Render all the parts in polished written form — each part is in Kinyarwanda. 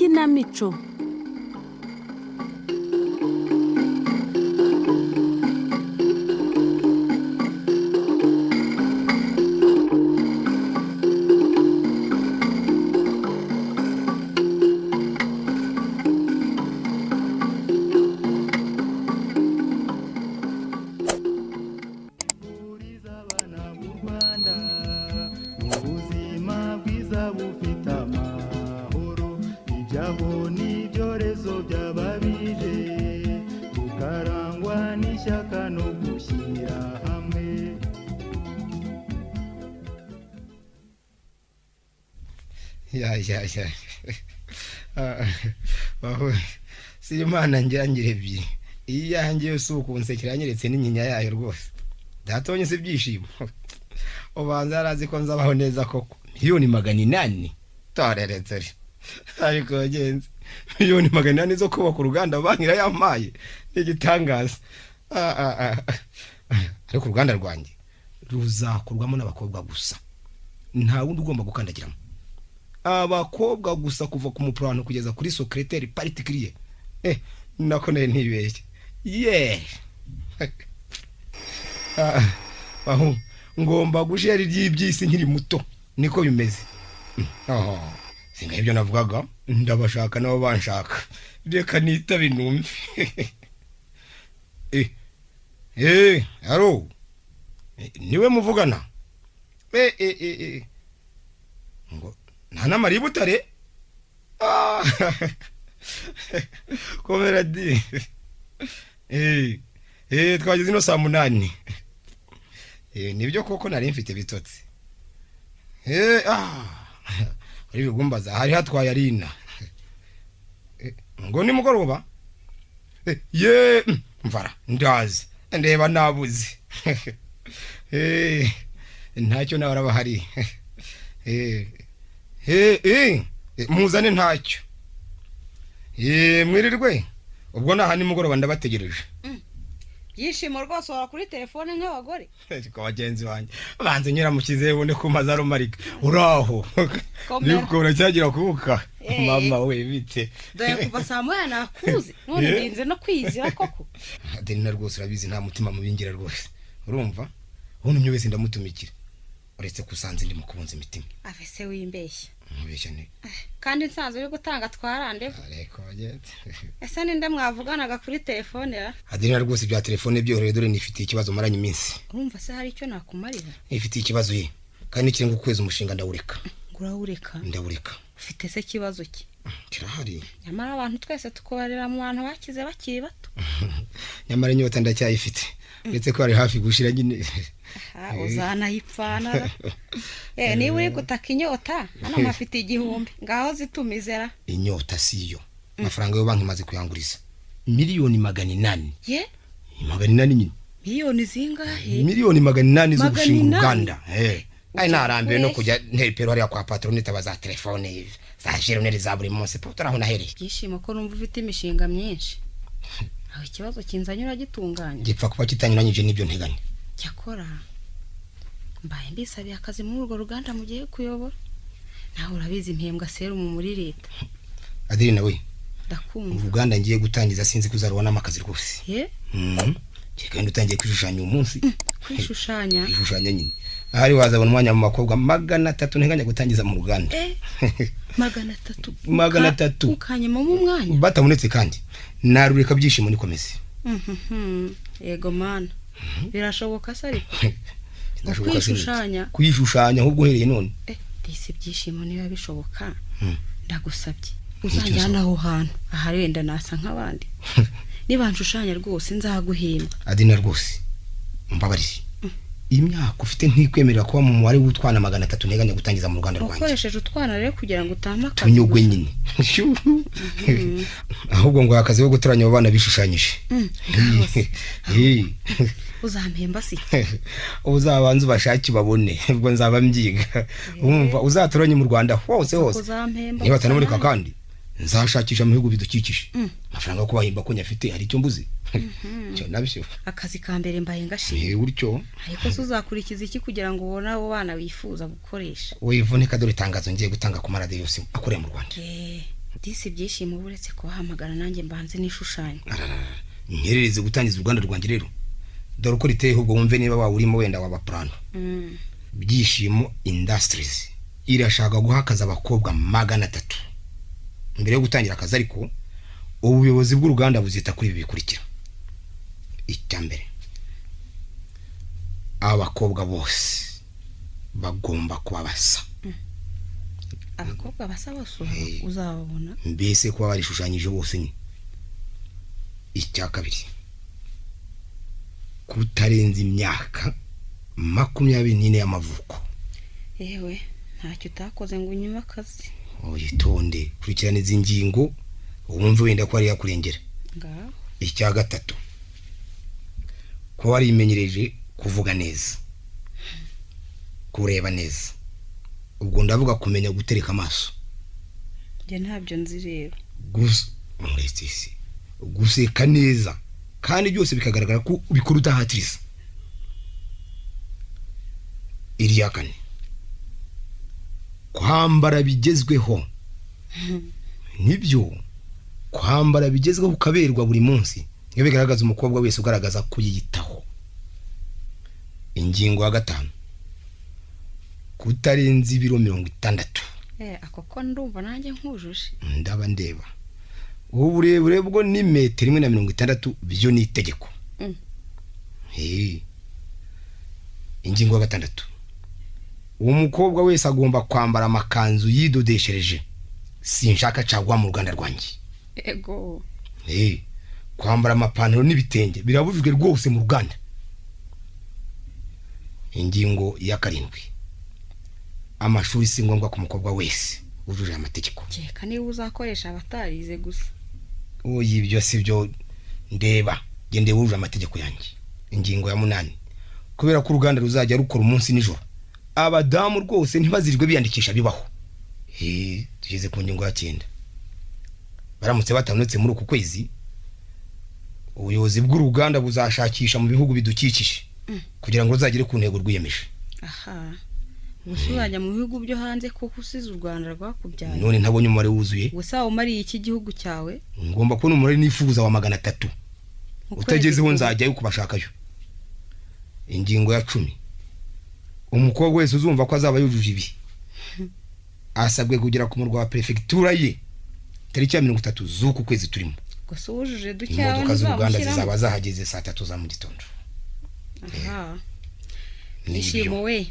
ikinamico. Ya. Baho. Simana njyangire ebyiri. Iyanjye yose ukunsekera nyeretse n'inyinya yayo rwose. Datonye se byishimo. Ubanza arazi ko nzabaho neza koko. Miliyoni 800. Tareretse. Ariko bagenzi. Miliyoni 800 zo kubaka uruganda bankira yampaye. Igitangaza. Ariko uruganda rwanjye ruzakorwamo n'abakobwa gusa. Nta wundi ugomba gukandagiramo. Abakobwa gusa kuva ku muprano kugeza kuri secrétaire particulier. Nako ntibeshye. Aho ngomba gushera iby'isi nkiri muto niko bimeze. Singa ibyo navugaga ndabashaka nabo banshaka. Reka nita binumve. Aro. Niwe muvugana. Ngo nana mari butare. Komera di. Twageze ino saa 8. Nibyo koko nari mfite bitotsi. Ari bigumbaza hari hatwaye arina. Ngo ni mugoroba. Mvara ndazi ndeba nabuze. Ntacyo nabaraba hari. Muzane ntacyo. Mwirirwe ubwo naha ni mugoroba ndabategereje. Yishimo rwose wara kuri telefone nk'abagore. Ko bagenzi banjye banze nyira mukize bone ku mazaro marika. Uraho. Niko cyagira kubuka. Mama we bite. Dore kuva saa moya nakuze. None ndinze no kwizira koko. Adeni rwose urabizi nta mutima mubingira rwose. Urumva? Ubuntu wese ndamutumikira. Uretse kusanze ndi mukubunza imitima. Afese wimbeshya. Mubeshya ne. Kandi nsanzwe yo gutanga twarande. Ariko bagete. Ese ninde mwavuganaga kuri telefone ya? Adeni rwose bya telefone byorohe dore nifitiye ikibazo maranye iminsi. Urumva se hari icyo nakumarira? Nifitiye ikibazo ye. Kandi kiri ngo kweza umushinga ndawureka. Ngurawureka. Ndawureka. Ufite se kibazo ki? Kirahari. Nyamara abantu twese tukobarira mu bantu bakize bakiri bato. Nyamara inyota ndacyayifite. Ndetse ko ari hafi gushira nyine. Uzana yipfana. Niba uri gutaka inyota hano mafite 1000 ngaho zitumizera. Inyota siyo. Amafaranga yo banki maze kuyanguriza. Miliyoni 800. Ye? 800 nyine. Miliyoni zingahe? Miliyoni 800 zo gushinga Uganda. Ai narambiwe no kujya nteripero hariya kwa patronite baza telefone za jeroneri za buri munsi potara ho nahereye. Yishimo ko numva ufite imishinga myinshi. Aho ikibazo kinzanyura gitunganye. Gipfa kuba kitanyuranyije n'ibyo nteganya. Cyakora mbaye mbisabiye akazi muri urwo ruganda mugiye kuyobora. Naho urabizi impembwa serumu muri leta. Adiri nawe. Ndakumva. Uruganda ngiye gutangiza sinzi kuzarubona amakazi rwose. Kigenda utangiye kwishushanya umunsi. Kwishushanya? Kwishushanya nyine. Ahari wazabona umwanya mu makobwa 300 nteganya gutangiza mu ruganda. 300. Ukanyemo mu mwanya. Batabonetse kandi. Narureka byishimo nikomeze. Yego mana. Birashoboka se ariko. Kwishushanya. Kwishushanya ahubwo hereye none. Disi byishimo niba bishoboka. Ndagusabye. Uzanjyana aho hantu. Ahari wenda nasa nk'abandi. Niba nshushanya rwose nzaguhimba. Adina rwose. Mbabarire. Imyaka ufite ntikwemerera kuba mu mwari w'utwana 300 nteganya gutangiza mu Rwanda rwanjye. Ukoresheje utwana rero kugira ngo utamaka. Tunyugwe nyine. Ahubwo ngo akazi ko gutoranya abana bishushanyije. Uzampemba si. Uzabanza ubashaki babone ubwo nzaba mbyiga. Umva uzatoranye mu Rwanda hose. Niba tanamurika kandi nzashakisha mu bihugu bidukikije. Amafaranga ko bahimba ko nyafite hari icyo mbuze. Cyo nabyo. Akazi ka mbere mbaye ngashimye. Uryo. Ariko uzakurikiza iki kugira ngo ubone abo bana wifuza gukoresha? Wivuneka dore tangazo ngiye gutanga ku marade yose akorera mu Rwanda. disi ibyishimo buretse kubahamagara nanjye mbanze n'ishushanya. Nyerereze gutangiza uruganda rwanjye rero. Dore uko riteye ahubwo wumve niba wawurimo wenda waba plano. Byishimo Industries irashaka guhakaza abakobwa 300. Mbere yo gutangira akazi ariko ubuyobozi bw'uruganda buzita kuri ibi bikurikira. Icyambere, abakobwa bose bagomba kuba basa. Abakobwa basa bose uzababona mbese kuba barishushanyije bose ni. Icya kabiri, kutarenza imyaka 24 y'amavuko. Yewe ntacyo utakoze ngo unyume akazi. Oyitonde kurikirana izi ngingo wumve wenda ko ari yakurengera. Icya gatatu, ko wari imenyereje kuvuga neza, kureba neza. Ubwo ndavuga kumenya gutereka amaso. Je ntabyo nzi rero. Gusa murestisi guseka neza kandi byose bikagaragara ko ubikora utahatiriza. Iriya kane, kwambara bigezweho. Nibyo, kwambara bigezweho ukaberwa buri munsi iyo bigaragaza umukobwa wese ugaragaza kuyitaho. Ingingo ya 5, kutarenza ibiro 60. Ako ko ndumva nanjye nkujuje. Ndaba ndeba. Uburebure bwo ni metero 160 byo ni itegeko. Ingingo ya 6, umukobwa wese agomba kwambara amakanzu yidodeshereje. Sinshaka cagwa mu Rwanda rwanjye. Ego. Kwambara amapantaro n'ibitenge birabujijwe rwose mu Rwanda. Ingingo ya 7, amashuri si ngombwa ku mukobwa wese ujuje amategeko. Cyeka niba uzakoresha abatarize gusa. Ibyo sibyo ndeba, gende wuje amategeko yanjye. Ingingo ya 8, kubera ko uruganda ruzajya rukora umunsi nijoro, abadamu rwose ntibazirirwe biyandikisha bibaho. Tugeze ku ngingo ya 9, baramutse batanutse muri uku kwezi, ubuyobozi bw'uruganda buzashakisha mu bihugu bidukikije kugira ngo uzagire ku ntego rwiyemeje. Gusubanya mu bihugu byo hanze kuko usize u Rwanda rwakubyaye. None ntabonye umubare wuzuye. Gusa umariye iki gihugu cyawe? Ngomba kubona umubare nifuza wa 300. Utagezeho nzajyayo kubashakayo. Ingingo ya 10, umukobwa wese uzumva ko azaba yujuje ibi asabwe kugera ku murwa wa prefectura ye tariki ya 30 z'uku kwezi turimo. Gusa wujuje ducyawe imodoka z'Uruganda zizaba zahageze saa 3 za mu gitondo. Nishimo we.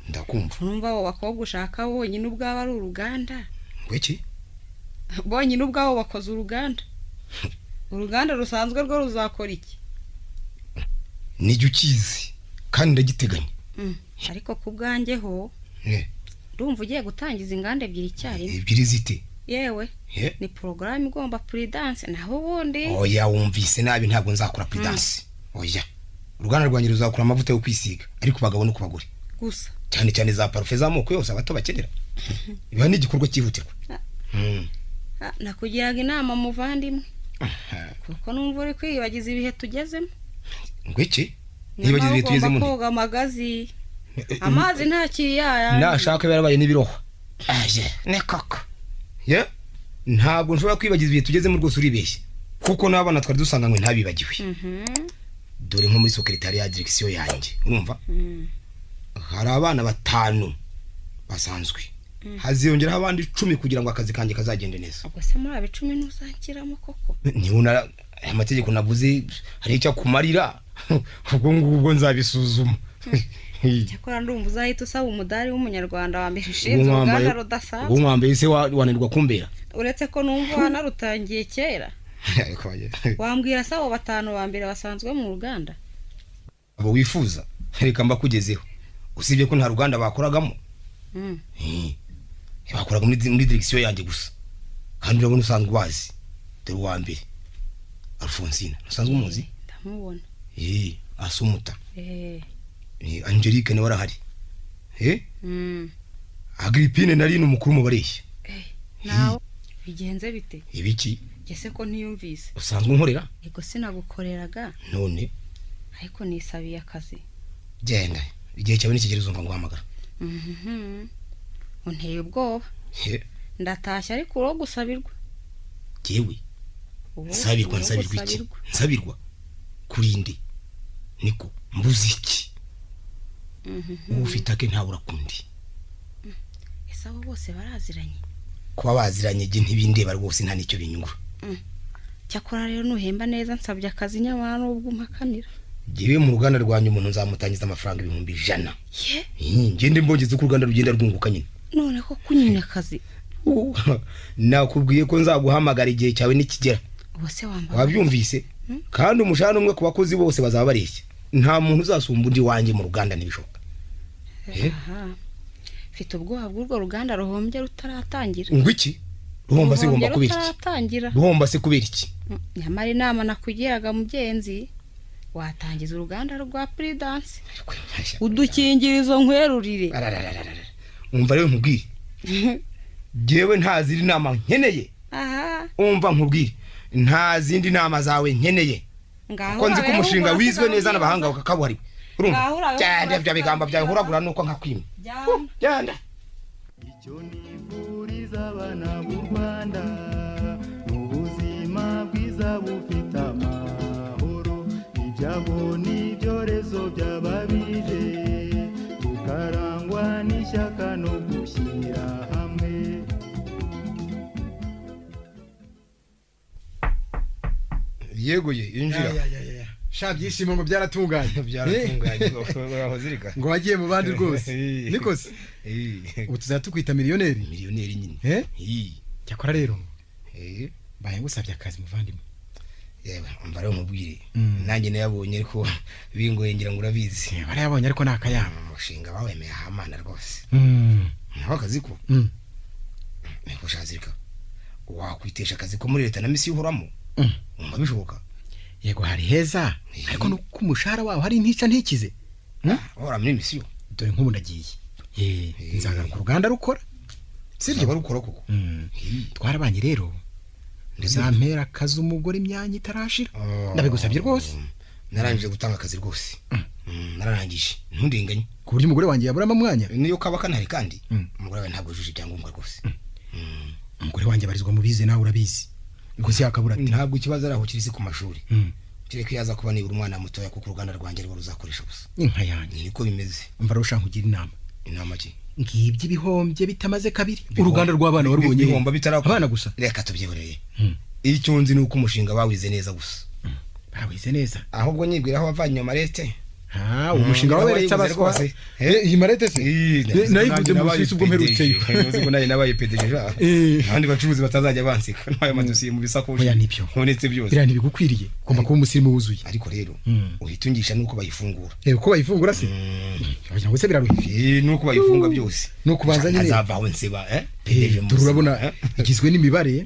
Ndakumva. Numva abo bakobwa ushaka bonyine ubwabo ari uruganda. Ngwiki? Bonyine ubwabo bakoze uruganda. Uruganda rusanzwe rwo ruzakora iki? Nijye ukizi kandi ndagiteganya. Ariko kubwanjye ho ndumva ugiye gutangiza inganda 2 icyarimwe. 2 zite? Yewe ni program igomba prudence naho ubundi. Oya wumvise nabi ntabwo nzakora prudence. Oya uruganda rwanjye ruzakora amavuta yo kwisiga ariko bagabo no kubagore gusa, cyane cyane za parfum z'amoko yose abato bakenera. Iba ni igikorwa cyihutirwa. Nakugiraga inama muvandimwe kuko numva uri kwibagiza ibihe tugezemo. Ngwiki? Nibagize ibihe tugezemo. Koga amagazi amazi nta kiyaya. Nashaka barabaye n'ibiroho. Ne koko. Ntabwo nshobora kwibagiza ibihe tugezemo rwose uribeshye kuko n'abana twari dusanganywe ntabibagiwe. Dore nko muri secretary ya direction yanjye urumva hari abana 5 basanzwe, haziyongeraho abandi 10 kugira ngo akazi kanjye kazagende neza. Ubwo se muri 10 ntuzakiramo koko? Nibona amategeko navuze hari icyo kumarira ubwo ngubwo nzabisuzuma. Cyakora ndumva uzahita usaba umudari w'umunyarwanda wa mbere ushinzwe uruganda rudasanzwe. Ubu mwambaye se wananirwa kumbera? Uretse ko numva wanarutangiye kera. Wambwira se abo 5 ba mbere basanzwe mu ruganda? Abo wifuza reka mbakugezeho. Usibye ko nta ruganda bakoragamo. Bakoraga muri direction yanjye gusa. Kandi urabona usanzwe wazi. Dore wa mbere Alfonsina usanzwe umuzi? Ndamubona. Asumuta. Angelique ne warahari. Agrippine nari n'umukuru mu bareshya. Nawo bigenze bite? Ibiki? Gese ko ntiyumvise. Usanzwe nkorera? Ego sinagukoreraga. None ariko nisabiye akazi. Genda igihe cyawe n'ikigero uzumva nguhamagara. Unteye ubwoba. ndatashya ariko uro gusabirwa jewe nsabirwa kurinde niko muziki ufite ake nta urakundi ese abo bose baraziranye kuba baziranye je ntibindeba rwose nta nicyo binyungura cyakora rero nuhemba neza nsabye akazi nyamara n'ubwo mpakanira jewe mu ruganda rwanyu umuntu nzamutangiza amafaranga 100,000 ngende mbongeze ku ruganda rugenda rwunguka nyine none ko kunyine akazi nakubwiye ko nzaguhamagara igihe cyawe nikigera ubose wamba wabyumvise kandi umushahara umwe ku bakozi bose bazaba bareshya nta muntu uzasumba undi wanjye mu ruganda nibishoka mfite ubwoba bw'urwo ruganda ruhombye rutaratangira ngo iki ruhomba se gomba kubera iki ruhomba se kubera iki nyamara inama nakugiraga mugenzi watangiza uruganda rwa Prudence udukingirizo nkwerurire umva rero nkubwire jewe nta zindi nama nkeneye umva nkubwire nta zindi nama zawe nkeneye ko nzi ko umushinga wizwe neza n'abahanga ukakabuhari urumva cyane bya bigamba byawe huragura nuko nkakwima cyane icyo nifuriza abana b'u Rwanda n'ubuzima bwiza bufite amahoro ibyago n'ibyorezo by'ababije tukarangwa n'ishyaka no gushyira hamwe. yegoye injira sha byishimo ngo byaratunganye aho zirika ngo wagiye mu bandi rwose nikose ubu tuzatukwita miliyoneri nyine cyakora rero baye ngusabye akazi muvandimwe yewe umva rero mubwire nanjye nayabonye ariko bingoye ngira ngo urabizi barayabonye ariko nakayama umushinga wawemeye ahamana rwose naho akazi ko niko shazirika wakwitesha akazi ko muri leta na misi uhoramo umva bishoboka yego hari heza ariko no kumushahara waho hari ntica ntikize ora muri misiyo dore nk'ubu ndagiye nzagaruka uruganda rukora sibyo rukora koko twarabanye rero nzampera akazi umugore imyanya itarashira ndabigusabye rwose narangije gutanga akazi rwose nararangije ntundenganye ku buryo umugore wanjye yaburamo mwanya niyo kaba kanari kandi umugore wawe ntabwo yujuje ibyangombwa rwose umugore wanjye barizwa mu bize nawe urabizi gusa yakabura ati ntabwo ikibazo araho kirisi ku mashuri kireke yaza kuba nibura umwana mutoya kuko uruganda rwanjye rwo ruzakoresha gusa inka yanjye niko bimeze umva rusha nkugira inama ki ngibye ibihombye bitamaze kabiri uruganda rw'abana warubonye ibihomba bitarakora abana gusa reka tubyiboreye icyo nzi nuko umushinga bawize neza gusa bawize neza ahubwo nyibwira aho bavanye marete umushinga waberetse abaswa iyi marete se nayiguze mu Suisse ubwo mperutseyo uzi ko naye nabaye pedeja abandi bacuruzi batazajya bansika nayo madosiye mu bisakoshi nonetse byose bira ntibigukwiriye ugomba kuba umusirimu wuzuye ariko rero uhitungisha nuko bayifungura uko bayifungura se bagira ngo se biraruhiye nuko bayifunga byose nuko banza nyine azavaho nseba pedeje mu turabona igizwe n'imibare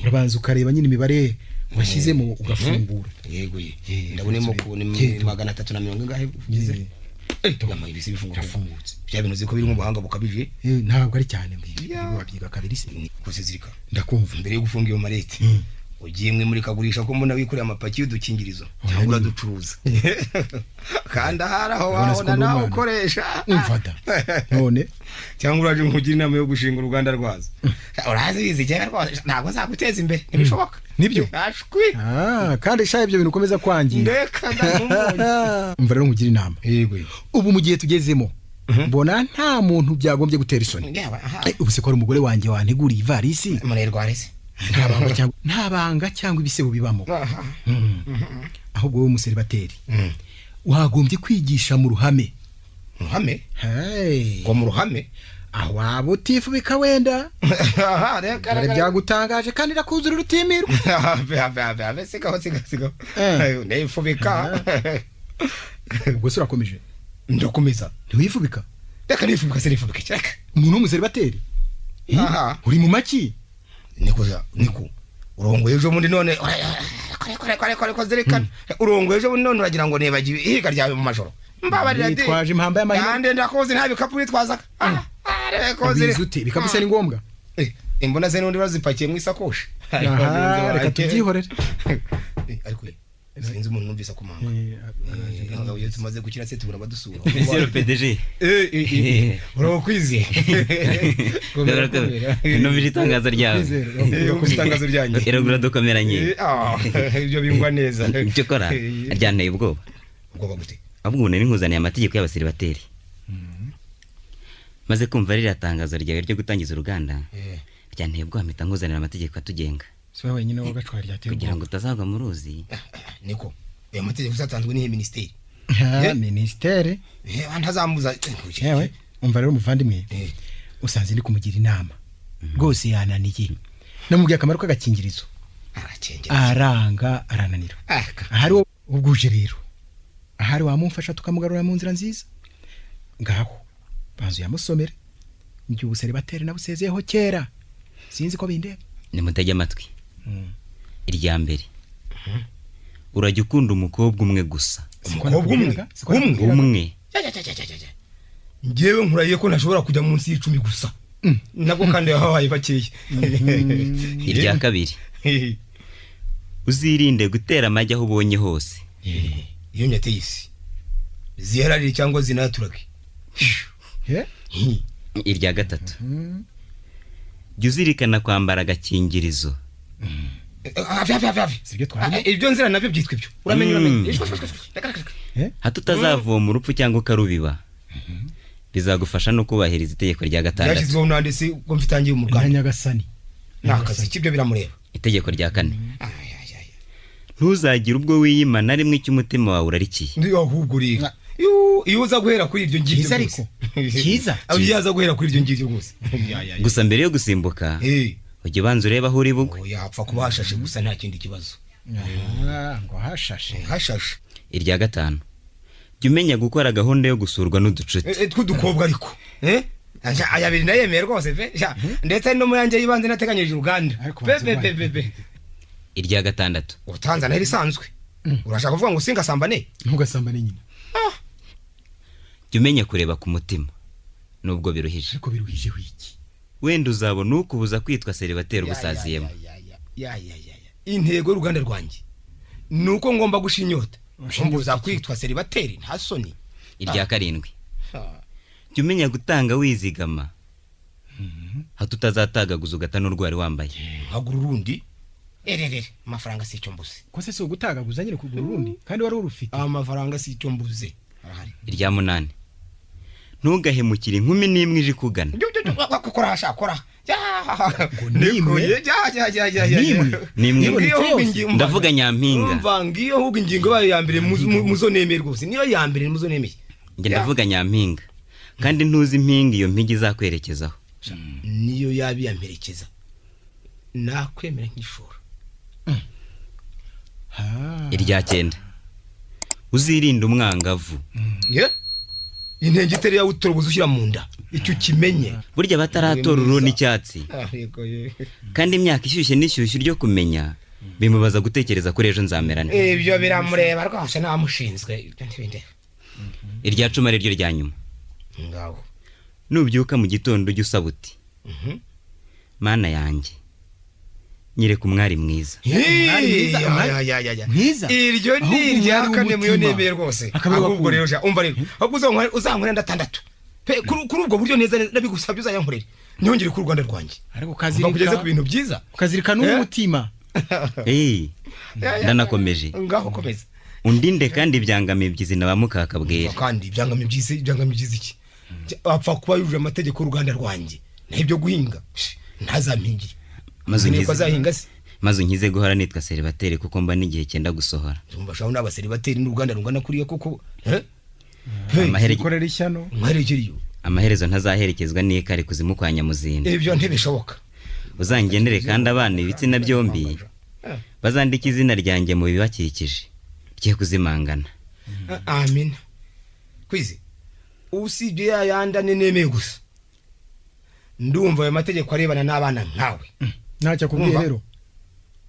urabanza ukareba nyine imibare washyizemo ugafungura yego ndabonemo ku 340 ngahe bize tugama ibisi bifungura rafungutse bya bintu ziko biri mu buhanga bukabije ntabwo ari cyane wabyiga kabiri se kose zirika ndakumva mbere yo gufunga iyo marete ugiye mwe muri kagurisha ko mbona wikoreye amapaki y'udukingirizo cyangwa uraducuruza kandi aharaho wabona nawe ukoresha umfata none cyangwa uraje nkugira inama yo gushinga uruganda rwazo urazizi cyane rwose ntabwo nzaguteza imbere ntibishoboka nibyo kandi sha ibyo bintu ukomeza kwangira ndeka ndamumbonye umva rero nkugira inama yego ubu mu gihe tugezemo mbona nta muntu byagombye gutera isoni ubu se ko ari umugore wanjye wanteguriye ivarisi murerwarese nta banga cyangwa ibisebo bibamo ahubwo wowe umuseribateri wagombye kwigisha mu ruhame ngo mu ruhame aho waba utifubika wenda dore byagutangaje kandi irakuzura urutimirwa sigaho nifubika ubwo se urakomeje ndakomeza ntiwifubika reka nifubika se nifubika reka umuntu w'umuseribateri uri mu maki niko urongoye ejo bundi none kore zirikana urongoye ejo bundi none uragira ngo nibagiwe ihiga ryawe mu majoro mbabarira de twaje impamba y'amahina kandi ndakoze nta bikapu bitwazaga bizute bikapu se ni ngombwa imbona ze n'undi bazipakiye mu isakoshi reka tubyihorere ariko sinzi umuntu numvise akomanga iyo tumaze gukira se tubura badusura Monsieur le PDG. urakwize Numvise itangazo ryawe. itangazo ryanjye Iragura dukomeranye. ibyo bingwa neza Icyo kora ryanteye ubwoba. ubwoba gute Ahubwo nari nkuzaniye amategeko y'abaseribateri. Maze kumva ririya tangazo ryawe ryo gutangiza uruganda. Ryanteye ubwoba mpita nkuzanira amategeko atugenga. so wenyine wagacwara ryateye Kugira ngo utazagwa mu ruzi. niko ayo mategeko uzatanzwe n'ihe ministeri ministere ntazambuza yewe umva rero umuvandimwe usanze ndi kumugira inama rwose yananiye namubwiye akamaro k'agakingirizo aranga arananira ahari ubwuje rero ahari wamumfasha tukamugarura mu nzira nziza ngaho banzu yamusomere njye ubuseribateri nabusezeyeho kera sinzi ko bindeba Nimutege amatwi. Irya mbere. Urajya ukunda umukobwa umwe gusa. umukobwa Umwe. ngewe nkurahiye ko ntashobora kujya munsi y'icumi gusa nabwo kandi habaye bakeya Irya kabiri. Uzirinde gutera amajya aho ubonye hose. iyo nyateye isi zihararire cyangwa zinaturage Irya gatatu. Jya uzirikana kwambara agakingirizo. sibyo twari ibyo nzira nabyo byitwa ibyo uramenye Hato utazavoma urupfu cyangwa ukarubiba. Bizagufasha no kubahiriza itegeko rya gatandatu. yashyizweho nandese ko mfitangiye mu Rwanda nyagasani nakazi kibyo biramureba Itegeko rya kane. Ntuzagire ubwo wiyima na rimwe cy'umutima wawe urarikiye. ndi ahubwo rero iyo uza guhera kuri ibyo ngibyo Cyiza ariko. Cyiza. iyo yaza guhera kuri ibyo ngibyo rwose Gusa mbere yo gusimbuka, ujye ubanza ureba aho uri bugwe. yapfa kuba hashashe gusa nta kindi kibazo ngo hashashe hashashe Irya gatanu. Jya umenya gukora gahunda yo gusurwa n'uducuti. tw'udukobwa ariko ayabiri ndayemeye rwose pe ndetse no mu yanjye y'ibanze nateganyirije uruganda pe Irya gatandatu. utanzana irisanzwe urashaka kuvuga ngo singasambane ntugasambane nyine Jya umenya kureba ku mutima. Nubwo biruhije. ariko biruhije wiki Wenda uzabona ukubuza kwitwa seribateri ubusaziyemo. intego y'uruganda rwanjye nuko ngomba gushinyota mbuza kwitwa seribateri nta soni Irya karindwi. Jya umenya gutanga wizigama. Hato utazatagaguza ugata n'urwari wambaye. nkagura urundi amafaranga si icyo mbuze ko se ugutagaguza nyine kugura urundi kandi wari urufite amafaranga si icyo mbuze arahari Irya munani. Ntugahemukire inkumi n'imwe ije kugana. kora hashakora nimwe Ndavuga nyampinga. umva ngiyo ahubwo ingingo bayo ya mbere muzo nemeye rwose niyo ya mbere muzo nemeye Njye ndavuga nyampinga. Kandi ntuzi impinga iyo mpigi izakwerekezaho. niyo yabiyamperekeza nakwemera nk'ishora Irya cyenda. Uzirinde umwangavu. intenge itari yawe utoroboza ushyira mu nda icyo kimenye Burya bataratora uru n'icyatsi. Kandi imyaka ishyushye n'ishyushyu ryo kumenya bimubaza gutekereza kuri ejo nzamerane. ibyo biramureba rwose ntamushinzwe ibyo ntibinde Irya cumi ari ryo rya nyuma. ngaho Nubyuka mu gitondo ujye usaba uti Mana yanjye nyereka umwari mwiza. mwiza iryo ni irya kane muyo nemeye rwose ahubwo rero umva rero ahubwo uzankorera ndatandatu kuri ubwo buryo neza nabigusabye uzayankorera ntihongere ku Rwanda rwanjye ariko kugeze ku bintu byiza ukazirikana n'umutima ndanakomeje ngaho komeza undinde kandi ibyangamibyizi na bamukaka bwera. kandi ibyangamibyizi iki apfa kuba yuje amategeko y'uruganda rwanjye naho ibyo guhinga ntazampingire maze unkize guhora nitwa seribateri kuko mba n'igihe cyenda gusohora. Tumba shaho n'abaseribateri n'uruganda rungana kuriye kuko korera ishyano amaherezo ntazaherekezwa n'ikare kuzimu kwa Nyamuzinda. Ibyo ntibishoboka. Uzangendere kandi abana ibitsina byombi bazandika izina ryanjye mu bibakikije rye kuzimangana. Amen. Kwizi usibye yayanda nemeye gusa ndumva ayo mategeko arebana n'abana nkawe ntacyo kubwiye rero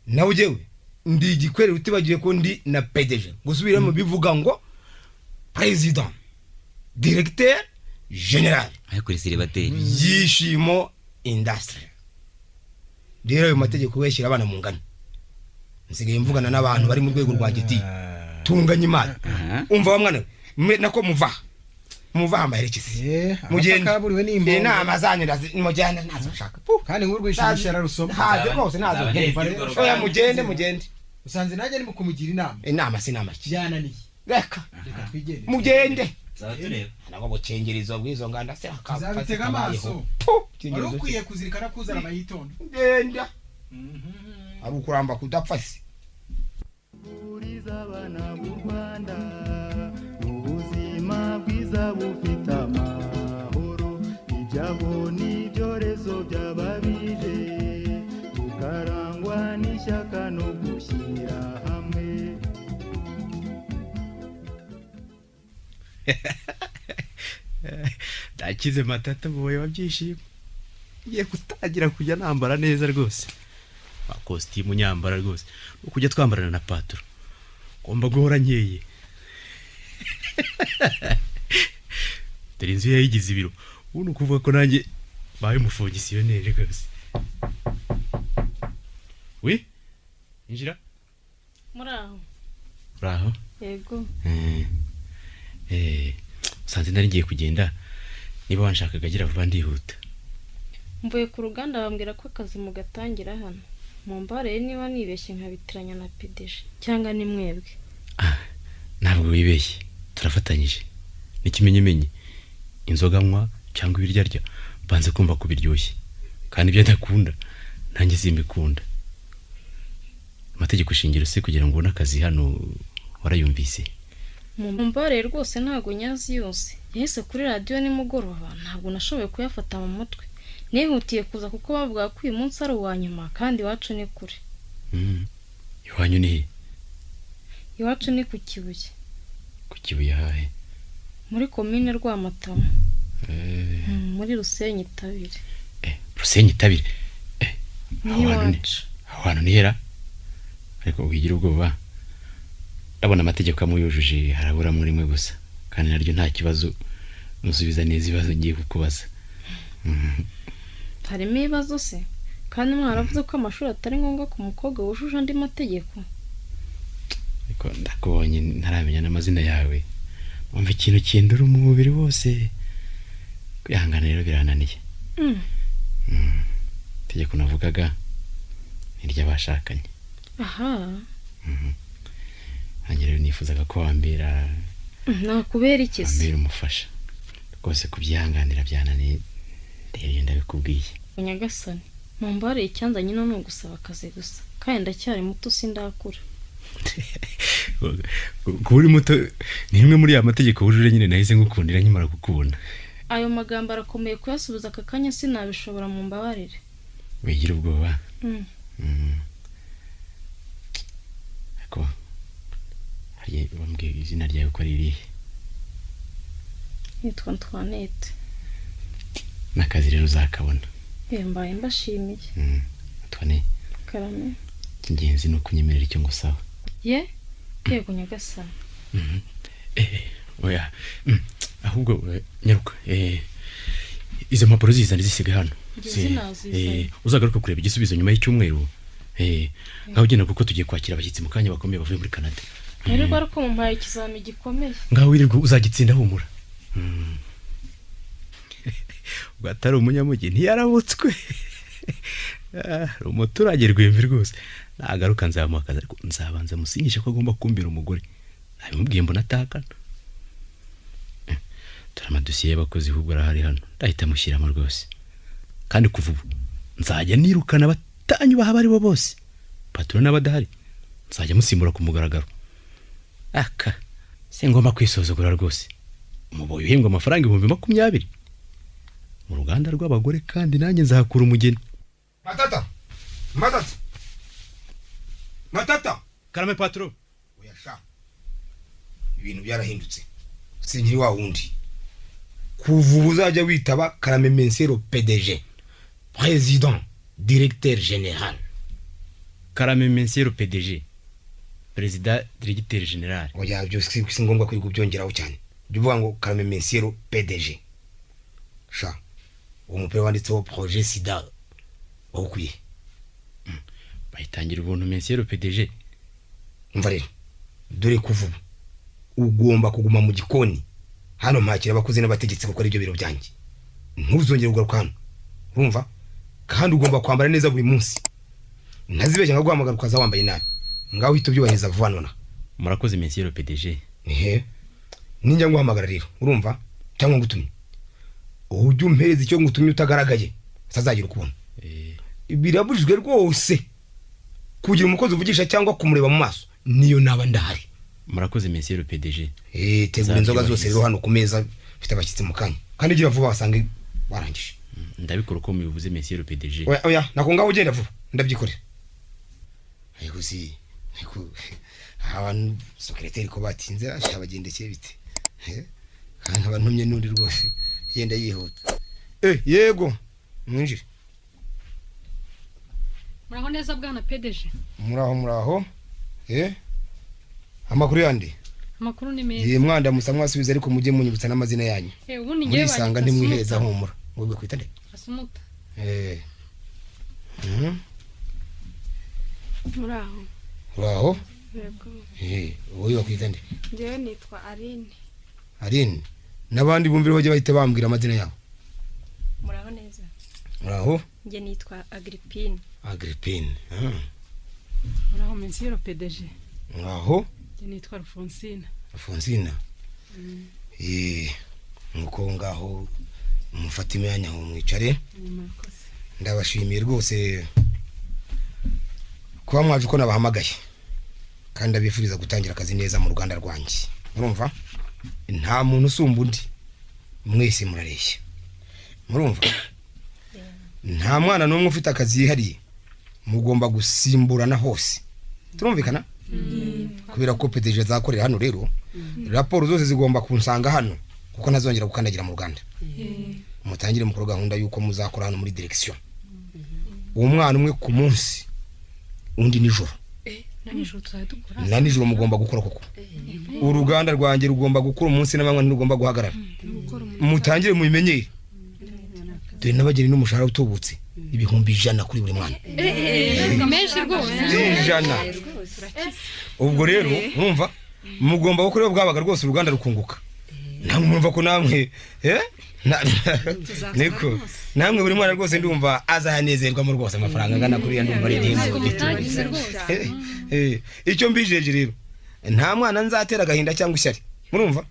nawe ujewe ndi igikwere utibagiye ko ndi na PDG gusubiramo bivuga ngo president directeur general ayo kuri seribateri yishimo industry rero ayo mategeko weshyira abana mu ngano nsigaye mvugana n'abantu bari mu rwego rwa giti tunganya imana umva wa mwana nako muva amaherekezi mugende inama zanyu mujyana nazo shaka kandi nk'urwishimisha ararusoma haze rwose nazo oya mugende usanze nanjye ni mukumugira inama sinama byananiye reka twigende mugende tureba nako bucengerizo bwizo nganda se akazabitega amaso wari ukwiye kuzirikana kuzana abayitonda ngenda ari ukuramba kudapfa se buriza abana b'u Rwanda ubuzima bwiza bufite amahoro ibyago n'ibyorezo by'ababije tukarangwa n'ishyaka no gushyira hamwe. ndakize matata boye wabyishimo ngiye gutangira kujya nambara neza rwose kositimu nyambara rwose no kujya twambarana na patro ngomba guhora nkeye dore inzu yayigize ibiro ubu ni ukuvuga ko nanjye baye umufongisiyoneri rwose we injira muraho yego usanze nari ngiye kugenda niba wanshakaga agira vuba ndihuta mvuye ku ruganda bambwira ko akazi mugatangira hano mumbareye niba nibeshye nkabitiranya na PDG cyangwa ni mwebwe ntabwo wibeshye turafatanyije n'ikimenyemenye inzoga nywa cyangwa ibiryarya banze kumva ko biryoshye kandi ibyo ndakunda nanjye simbikunda amategeko shingiro se kugira ngo ubone akazi hano warayumvise mumbareye rwose ntago nyazi yose yahise kuri radio nimugoroba ntabwo nashoboye kuyafata mu mutwe nihutiye kuza kuko bavuga ko uyu munsi ari uwa nyuma kandi iwacu ni kure iwanyu ni iwacu ni ku Kibuye hahe muri komine Rwamatama muri Rusenyi Tabire Rusenyi Tabire ahantu ni hera ariko ugira ubwoba ndabona amategeko amuyujuje harabura muri mwe gusa kandi naryo nta kibazo musubiza neza ibibazo ngiye kukubaza harimo ibibazo se kandi mwaravuze ko amashuri atari ngombwa ku mukobwa wujuje andi mategeko ariko ndakubonye ntaramenya n'amazina yawe umva ikintu kindura mu mubiri wose kwihangana rero birananiye itegeko navugaga ni iry'abashakanye nanjye rero nifuzaga ko wambera nakubera iki se wambera umufasha rwose kubyihanganira byananiye rero ndabikubwiye Nyagasani mumbareye icyanzanye no gusaba akazi gusa kandi ndacyari muto sindakura kuri muto ni imwe muri ya mategeko wujuje nyine nahise ngukundira nkimara kukubona ayo magambo arakomeye kuyasubiza aka kanya sinabishobora mu mbabarire wigira ubwoba ako hari bambwiye izina ryawe ko ari irihe nitwa Antoinette n'akazi rero uzakabona mbaye mbashimiye Antoinette karame ingenzi ni ukunyemerera icyo ngusaba yego Nyagasani oya ahubwo nyaruka izo mpapuro zizana zisigaye hano uzagaruka kureba igisubizo nyuma y'icyumweru ngaho ugenda kuko tugiye kwakira abashyitsi mu kanya bakomeye bavuye muri Canada rero ariko mumpaye ikizami gikomeye ngaho wirirwa uzagitsinda humura ubwo atari umunyamugi ntiyarabutswe umuturage rwembe rwose nagaruka nzamuha akazi ariko nzabanza musinyishe ko agomba kumbira umugore nabimubwiye mbona atakana turi amadosiye y'abakozi ahubwo arahari hano ndahita mushyiramo rwose kandi kuva ubu nzajya nirukana abatanyubaha abo ari bo bose paturo n'abadahari nzajya musimbura ku mugaragaro se ngomba kwisozogora rwose umuboyi uhembwa amafaranga 20,000 mu ruganda rw'abagore kandi nanjye nzahakura umugeni matata karame patro uyasha ibintu byarahindutse singiri wa wundi kuva ubu uzajya witaba Karame Mensero PDG président directeur général Karame Mensero PDG président directeur général oya byo si ngombwa kuri kubyongeraho cyane bivuga ngo Karame Mensero PDG umupira wanditseho projet sida okwiye bayitangira ubuntu Monsieur PDG. umva rero dore kuvuba ugomba kuguma mu gikoni hano mpakira abakozi n'abategetsi gukora ibyo biro byanjye ntuzongere kugaruka hano urumva kandi ugomba kwambara neza buri munsi ntazibeshya nka guhamagara ukaza wambaye nabi ngaho uhita ubyubahiriza vuba nona. Murakoze Monsieur PDG. Ninjya nguhamagara rero urumva cyangwa ngutumye ujye umpereza icyo ngutumye utagaragaye utazagira ukubona. Birabujijwe rwose kugira umukozi uvugisha cyangwa kumureba mu maso niyo naba ndahari. Murakoze Monsieur PDG. Tegura inzoga zose rero hano ku meza mfite abashyitsi mu kanya kandi gira vuba wasange warangije. Ndabikora uko mubivuze Monsieur PDG. Oya nako ngaho ugenda vuba ndabyikorera. Ariko si abantu secretary ko batinze ashabagendekeye bite kandi abantumye n'undi rwose yenda yihuta. Yego mwinjire. Muraho neza bwana PDG. Muraho amakuru yandi. Amakuru ni meza. Mwanda musa mwasubiza ariko mujye munyibutsa n'amazina yanyu. Ubundi ngiye Murisanga ntimwiheza humura wowe kwita nde? Asumuta. Muraho. Wowe wakwita nde? Ngewe nitwa Aline. Aline n'abandi bumvire bajye bahita bambwira amazina yabo. Muraho neza. Muraho. Nge nitwa Agrippine. Agrippine. Muraho Monsieur PDG. Muraho. Nge nitwa Alfonsina. Alfonsina. Nuko ngaho mufata imyanya aho mwicare. Ndabashimiye rwose kuba mwaje ko nabahamagaye kandi abifuriza gutangira akazi neza mu ruganda rwanjye. Murumva nta muntu usumba undi mwese murareshya. Murumva nta mwana n'umwe ufite akazi yihariye mugomba gusimburana hose. Turumvikana? Kubera ko PDG azakorera hano rero raporo zose zigomba kunsanga hano kuko nazongera gukandagira mu ruganda. Mutangire mu gahunda yuko muzakora hano muri direction. Umwana umwe ku munsi undi nijoro. Na nijoro mugomba gukora koko. Uruganda rwanjye rugomba gukora umunsi n'amanywa ntirugomba guhagarara. Mutangire mubimenyere. Dore nabageni n'umushahara utubutse ibihumbi 100 kuri buri mwana. Menshi rwose. 100. Ubwo rero urumva mugomba gukorera bwabaga rwose uruganda rukunguka. Namwe mwumva ko namwe niko namwe buri mwana rwose ndumva azahanezerwa mu rwose amafaranga ngana kuri ya ndumva ari icyo mbijeje rero nta mwana nzatera gahinda cyangwa ishyari. Murumva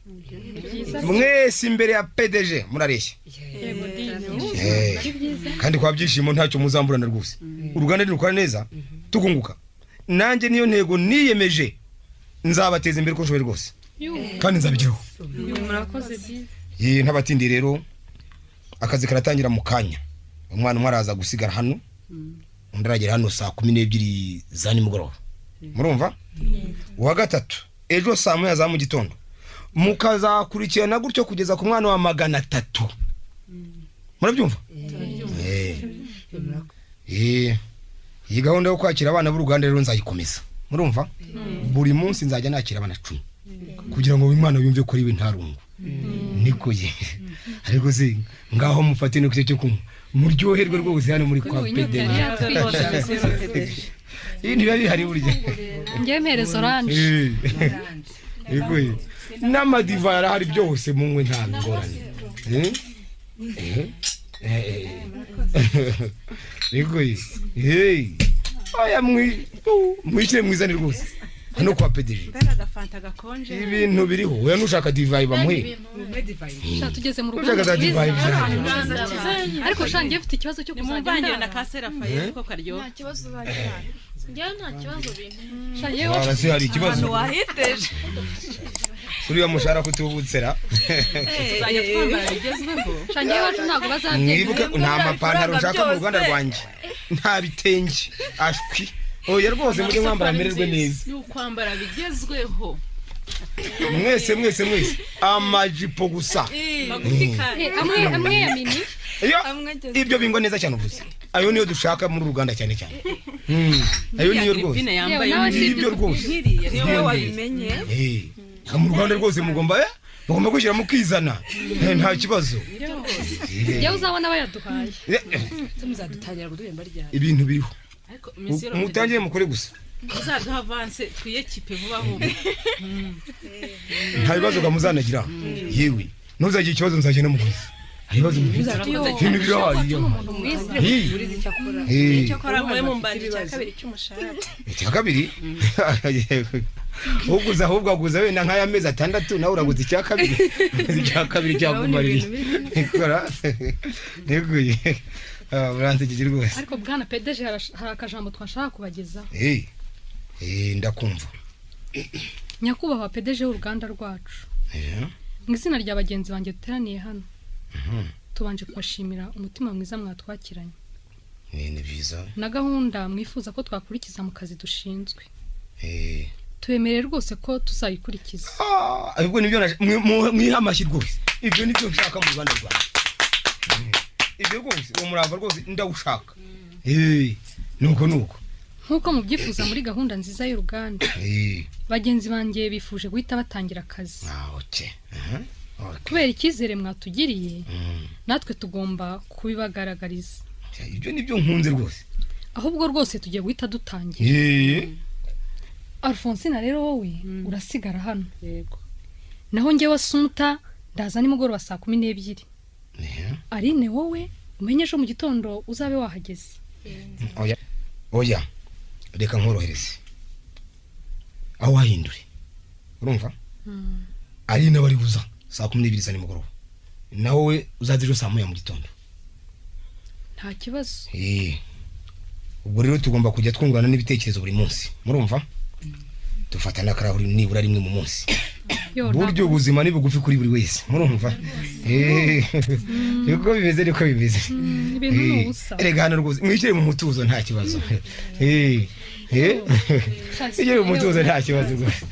mwese imbere ya PDG murareshya. Kandi kwa byishimo ntacyo muzamburana rwose. Uruganda rukora neza tugunguka. Nanjye niyo ntego niyemeje nzabateza imbere ko nshoboye rwose. Kandi nzabigiraho. Murakoze byiza. Ntabatindi rero akazi karatangira mu kanya. Umwana umwe araza gusigara hano undaragera hano saa 12 za nimugoroba. Murumva wa gatatu ejo saa 9 za mu gitondo mukazakurikirana gutyo kugeza ku mwana wa 300. Murabyumva? Iyi gahunda yo kwakira abana b'uruganda rero nzayikomeza. Murumva buri munsi nzajya nakira abana 10 kugira ngo umwana yumve ko ari we ntarungu. Niko ye ariko se ngaho mufate no cyo kumwe muryoherwe rwose hano muri kwa PDG. Iyi bari hari burya ngemereza orange. Ego n'amadiva hari byose munywe nta ngorane. Ego aya mwishire mwizane rwose hano kwa PDG. Ibintu biriho oya nushaka divayi bamuhe. Tugeze mu Ushaka za divayi. Ariko shangiye mfite ikibazo cyo kuzagenda na kasera faye ko karyo. Nta kibazo uzajyana. Njya nta kibazo bintu. Shangiye warase hari ikibazo. Wahiteje. Uriya mushara kutubutsera. Tuzajya twambara bigezweho. Shangiye wacu ntago bazabyemera. Mwibuke nta mapantaro nshaka mu Rwanda rwanjye. Nta bitenge ashwi. Oya rwose muri mwambara mererwe neza. Ni ukwambara bigezweho. Mwese amajipo gusa. Amwe ya mini. Ibyo bingo neza cyane uvuze. Ayo niyo dushaka muri Uganda cyane. Ayo niyo rwose. Ibyo rwose. Niyo wabimenye. Mu Rwanda rwose mugomba gushyira mu kwizana. Nta kibazo. Yewe uzabona bayaduhaye. Tuzadutangira guduhemba ryari. Ibintu biriho. mutangire mukore gusa uzaduha avance twiyekipe vuba vuba nta bibazo gamuzanagira yewe nuzagira ikibazo nzagenda muguzi ibibazo ibintu birahari icyo kora mwe mumbanje cya kabiri cy'umushahara icya kabiri uguza ahubwo aguza wenda nk'aya mezi 6 nawe uraguza icya kabiri cyakumarira ikora neguye urantegije rwose ariko bwana pedeje hari akajambo twashaka kubagezaho ndakumva nyakubahwa pedeje w'uruganda rwacu mu izina rya bagenzi banjye duteraniye hano tubanje kubashimira umutima mwiza mwatwakiranye ni byiza na gahunda mwifuza ko twakurikiza mu kazi dushinzwe tubemerere rwose ko tuzayikurikiza ahubwo nibyo mwihamashyi rwose ibyo nibyo nshaka mu Rwanda rwacu ibyo rwose uwo murava rwose ndawushaka nuko nk'uko mubyifuza muri gahunda nziza y'uruganda bagenzi banjye bifuje guhita batangira akazi kubera icyizere mwatugiriye natwe tugomba kubibagaragariza ibyo nibyo nkunze rwose ahubwo rwose tugiye guhita dutangira Alphonsine rero wowe urasigara hano naho njyewe Assumpta ndaza nimugoroba saa 12 Aline wowe umenye ejo mu gitondo uzabe wahageze oya reka nkorohereze aho wahindure urumva Aline bari buza saa 12 za nimugoroba nawe uzaze ejo saa 1 mu gitondo nta kibazo ubwo rero tugomba kujya twungurana n'ibitekerezo buri munsi murumva dufatana karahuri nibura rimwe mu munsi buryo ubuzima ni bugufi kuri buri wese murumva niko bimeze ibintu n'ubusa erega hano rwose mwicire mu mutuzo nta kibazo mwicire mu mutuzo nta kibazo rwose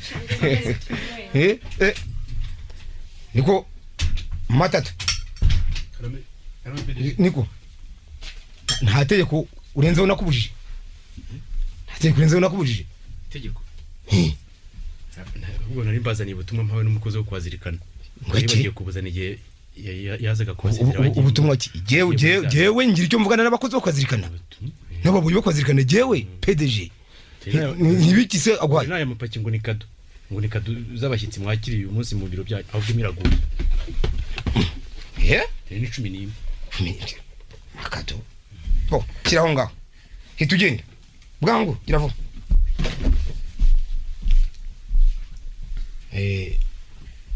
niko matata niko nta tegeko urenzeho nakubujije tegeko ubwo nari mbazaniye ubutumwa mpawe n'umukozi wo kwazirikana bagiye kubuzana igihe yazaga kwazirikana ubutumwa ki jewe ngira icyo mvugana n'abakozi bo kwazirikana n'ababuye bo kwazirikana jewe PDG nibiki se agwaye n'aya mapaki ngo ni kado z'abashyitsi mwakiriye uyu munsi mu biro bya ahubwo miraguye ni 11 akado kiraho ngaho hitugende bwangu giravo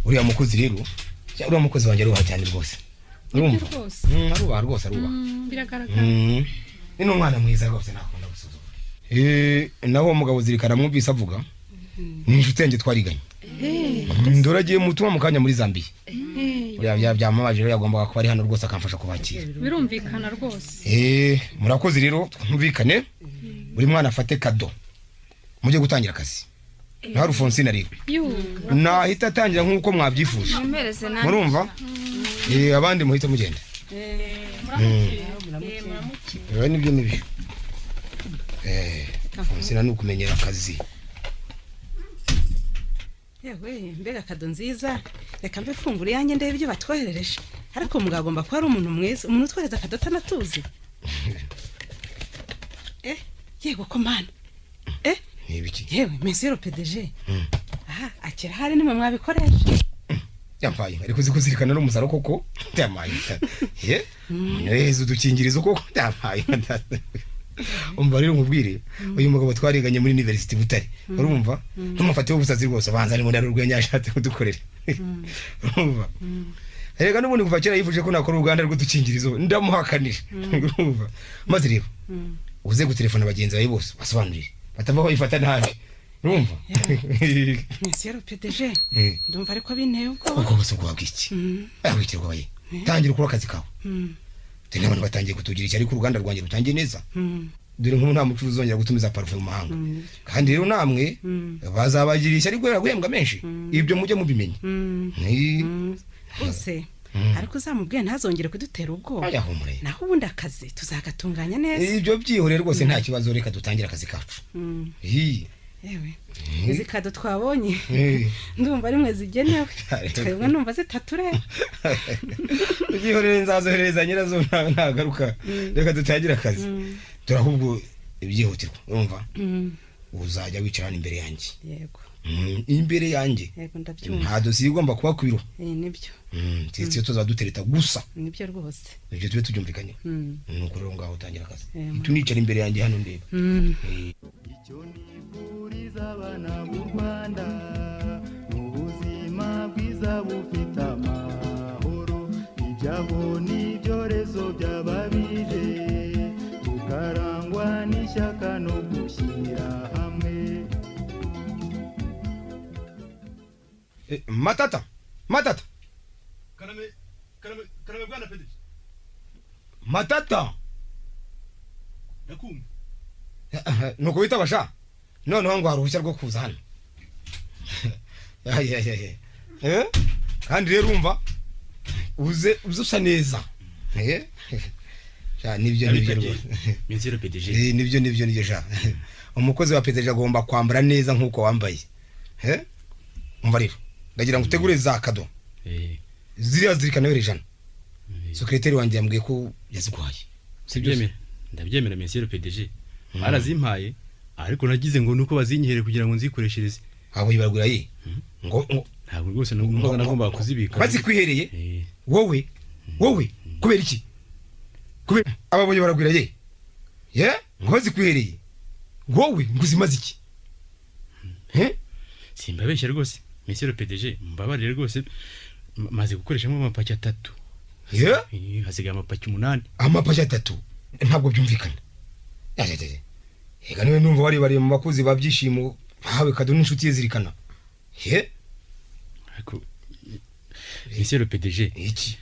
uriya mukozi rero uriya mukozi wanjye aruha cyane rwose urumva aruha rwose biragaragara ni n'umwana mwiza rwose nakunda gusuzuma naho umugabo zirikana mwumvise avuga ni inshuti yanjye twariganye ndoragiye mutuma mu kanya muri Zambia uriya byamabaje rero yagombaga kuba ari hano rwose akamfasha kubakira birumvikana rwose murakoze rero twumvikane buri mwana afate kado mujye gutangira akazi na Alphonsine rero nahita atangira nk'uko mwabyifuje murumva abandi muhita mugenda nibyo Alphonsine ni ukumenyera akazi yewe mbega kado nziza reka mbe fungura yanjye ndebe ibyo batwoherereje ariko mugagomba kuba ari umuntu mwiza umuntu utwohereza kado tanatuzi yego komana nibiki yewe monsieur PDG akira hari nimwe mwabikoresha yampaye ariko zikuzirikana no musaro koko yamaye neza udukingirizo koko yampaye umva rero nkubwire uyu mugabo twariganye muri University Butare urumva ntumufate ubusazi rwose banza ni muri rugenya yashatse kudukorera urumva erega n'ubundi kuva kera yifuje ko nakora uruganda rw'udukingirizo ndamuhakanira urumva maze rero uze gutelefona bagenzi bawe bose basobanurire batava bayifata nabi urumva monsieur PDG ndumva ariko binteye ubwo bose ngo wabwiki wikirwa baye tangira ukora akazi kawe tene abantu batangiye kutugira iki ariko uruganda rwanjye rutangiye neza dore nk'umuntu nta mucuruzi uzongera gutumiza parfum mu mahanga kandi rero namwe bazabagirisha ariko guhembwa menshi ibyo mujye mubimenya use ariko uzamubwiye ntazongere kudutera ubwoba naho ubundi akazi tuzagatunganya neza ibyo byihore rwose nta kibazo reka dutangire akazi kacu yewe izi kado twabonye ndumva ari mwe zigenewe twebwe numva zitatureba byihorere nzazohereza nyirazo ntagaruka reka dutangire akazi turahubwo ibyihutirwa urumva uzajya wicara imbere yanjye yego imbere yanjye yego ndabyumva nta dosiye igomba kuba ku biro nibyo tisi tuzadutereta gusa nibyo rwose ibyo tube tubyumvikanye nuko rero ngaho utangira akazi tunicara imbere yanjye hano ndeba icyo nifuriza abana b'u Rwanda mu buzima bwiza bufite amahoro ibyago n'ibyorezo by'ababije tukarangwa n'ishyaka no gushyira hamwe. Matata karame bwana Pedro Matata yakumva nuko witaba sha noneho ngo hari uruhushya rwo kuza hano kandi rero urumva uze usa neza nibyo rwose Monsieur PDG nibyo sha umukozi wa PDG agomba kwambara neza nkuko wambaye umva rero ndagira ngo utegure za kado ziriya zirikana y'ijana secrétaire wanjye yambwiye ko yaziguhaye ndabyemera Monsieur PDG barazimpaye ariko nagize ngo nuko bazinyihere kugira ngo nzikoreshereze abo yibaragura ye ngo ntabwo rwose nagomba kuzibika bazikwihereye wowe kubera iki kubera ababonye baragwira ye ngo bazikwihereye wowe nguzimaze iki simbabeshya rwose Monsieur PDG mbabarire rwose maze gukoreshamo amapaki 3 hasigaye amapaki 8 amapaki 3 ntabwo byumvikana Ega niwe numva bari mu bakozi babyishimo bahawe kado n'inshuti ye zirikana ariko Monsieur PDG iki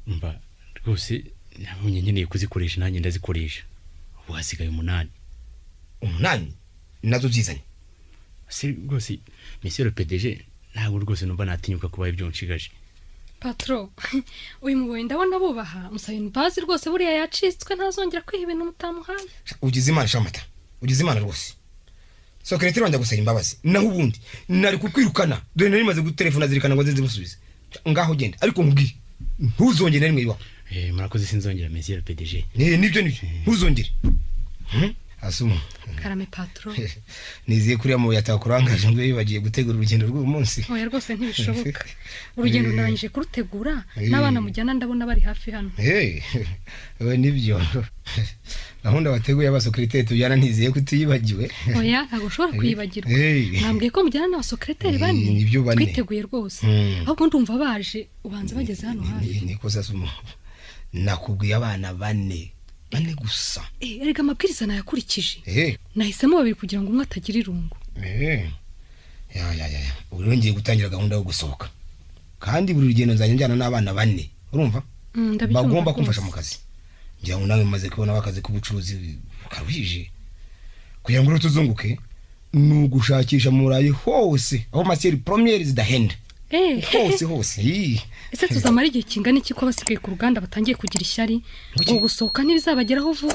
mba rwose nabonye nkeneye kuzikoresha nanjye ndazikoresha ubu hasigaye 8 nazo zizanye rwose Monsieur PDG ntabwo rwose numva natinyuka kuba ibyo nshigaje patro uyu mubonye ndabona bubaha musaba imbabazi rwose buriya yacitswe ntazongera kwiha ibintu mutamuhaye ugize imana shamata ugize imana rwose secrétaire wanjye gusaba imbabazi naho ubundi nari kukwirukana dore nari maze gutelefona zirikana ngo nze musubize ngaho genda ariko nkubwire ntuzongere nari mwiwa murakoze sinzongera Monsieur PDG nibyo ntuzongere asumo karame patro niziye kuri mu yatakurangaje ngo yibagiye gutegura urugendo rw'uyu munsi oya rwose ntibishoboka urugendo narangije kurutegura n'abana mujyana ndabona bari hafi hano we nibyo gahunda wateguye abasecrétaire tujyana ntiziye kutiyibagiwe oya ntabwo ushobora kwibagirwa nambwiye ko mujyana n'abasecrétaire bane twiteguye rwose ahubwo ndumva baje ubanza bageze hano hafi niko sasumo nakubwiye abana bane gusa erega amabwiriza nayakurikije nahisemo 2 kugira ngo umwe atagira irungu urongeye gutangira gahunda yo gusohoka kandi buri rugendo nzanye njyana n'abana 4 urumva bagomba kumfasha mu kazi ngira ngo nawe maze kubona akazi k'ubucuruzi karuhije kugira ngo tuzunguke nugushakisha murayi hose aho masieri premiere zidahenda hose ese tuzamara igihe kingana iki ko basigaye ku ruganda batangiye kugira ishyari ngo gusohoka ntibizabageraho vuba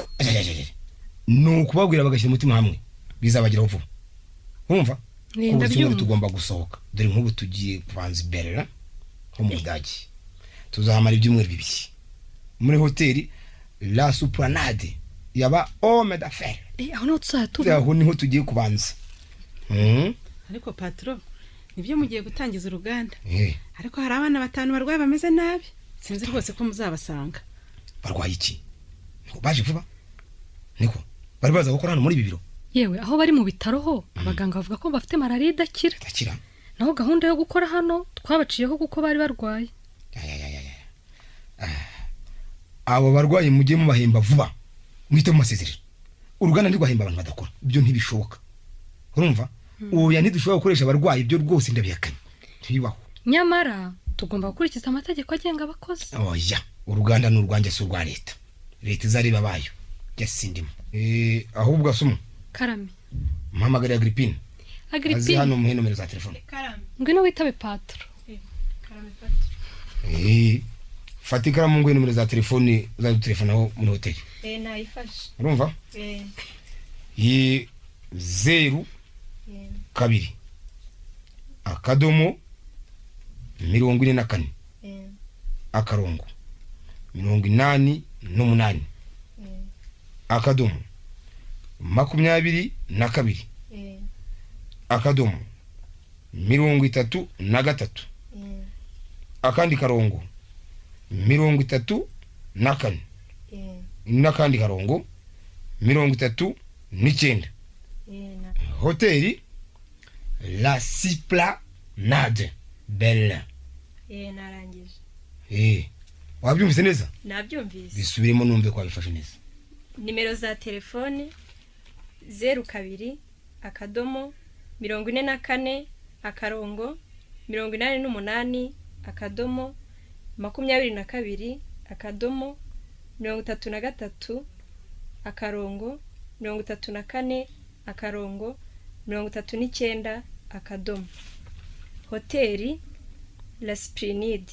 nukubabwira bagashyira umutima hamwe bizabageraho vuba urumva ndabyumva tugomba gusohoka dore nk'ubu tugiye kubanza Berlin ho mu Budage tuzahamara ibyumweru 2 muri hoteli La Suplanade yaba homme d'affaires aho niho tuzatuba aho niho tugiye kubanza ariko patro nibyo mugiye gutangiza uruganda ariko hari abana 5 barwaye bameze nabi sinzi rwose ko muzabasanga barwaye iki baje vuba niko bari baza gukora hano muri ibi biro yewe aho bari mu bitaro ho abaganga bavuga ko bafite malaria idakira naho gahunda yo gukora hano twabaciyeho kuko bari barwaye abo barwaye mujye mu bahemba vuba mwite mu masezerano uruganda ndigwahemba abantu badakora ibyo ntibishoboka urumva oya ntidushobora gukoresha abarwayi ibyo rwose ndabihakanye ntibibaho nyamara tugomba gukurikiza amategeko agenga abakozi oya uruganda n'urwanjye si urwa leta izareba bayo yasindimo ahubwo asumo karame mpamagara Agripine azi hano muhe nomero za telefone karame ngwino witabe patro karame patro fata ikaramu ngwino nomero za telefone za telefone aho muri hoteli nayifashe urumva 0 2 akadomo 44 akarongo 88 akadomo 22 akadomo 33 akandi karongo 34 n'akandi karongo 39 hoteli La Esplanade Belle. narangije. Wabyumvise neza? Nabyumvise. Bisubiremo numve ko wabifashe neza. Nimero za telefone 02 akadomo 44 akarongo 88 akadomo 22 akadomo 33 akarongo 34 akarongo 39 akadomo hoteli La Esplanade.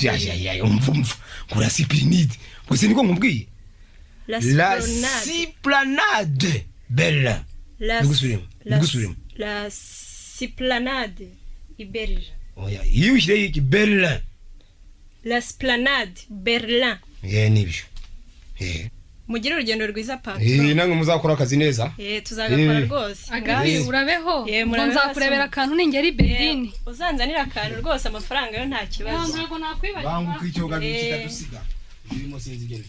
Ya umvumva kura Esplanade kwese niko nkubwiye La Esplanade Belle. La Esplanade Iberja. Oya iyo ushyire iki Belle. La Esplanade Berlin. Nibyo. Mugire urugendo rwiza Patro. Nange muzakora akazi neza. Tuzagakora rwose. Agaye urabeho. Nzakurebera akantu ningeri Berlin. Uzanzanira akantu rwose amafaranga yo nta kibazo. Ntabwo nakwibaza. Bangu kwicyoga bikitadusiga. Birimo sinzi igero.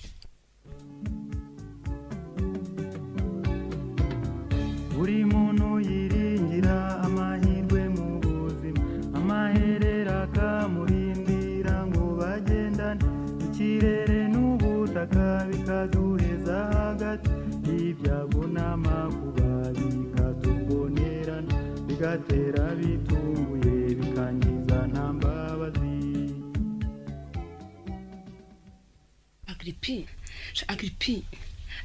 buri muntu yiringira amahirwe mu buzima amaherera akamurindira ngo bagendane ikirere n'ubutaka bikaduheza hagati y'ibyago n'amakuba bikatubonerana bigatera bitunguye bikangiza nta mbabazi.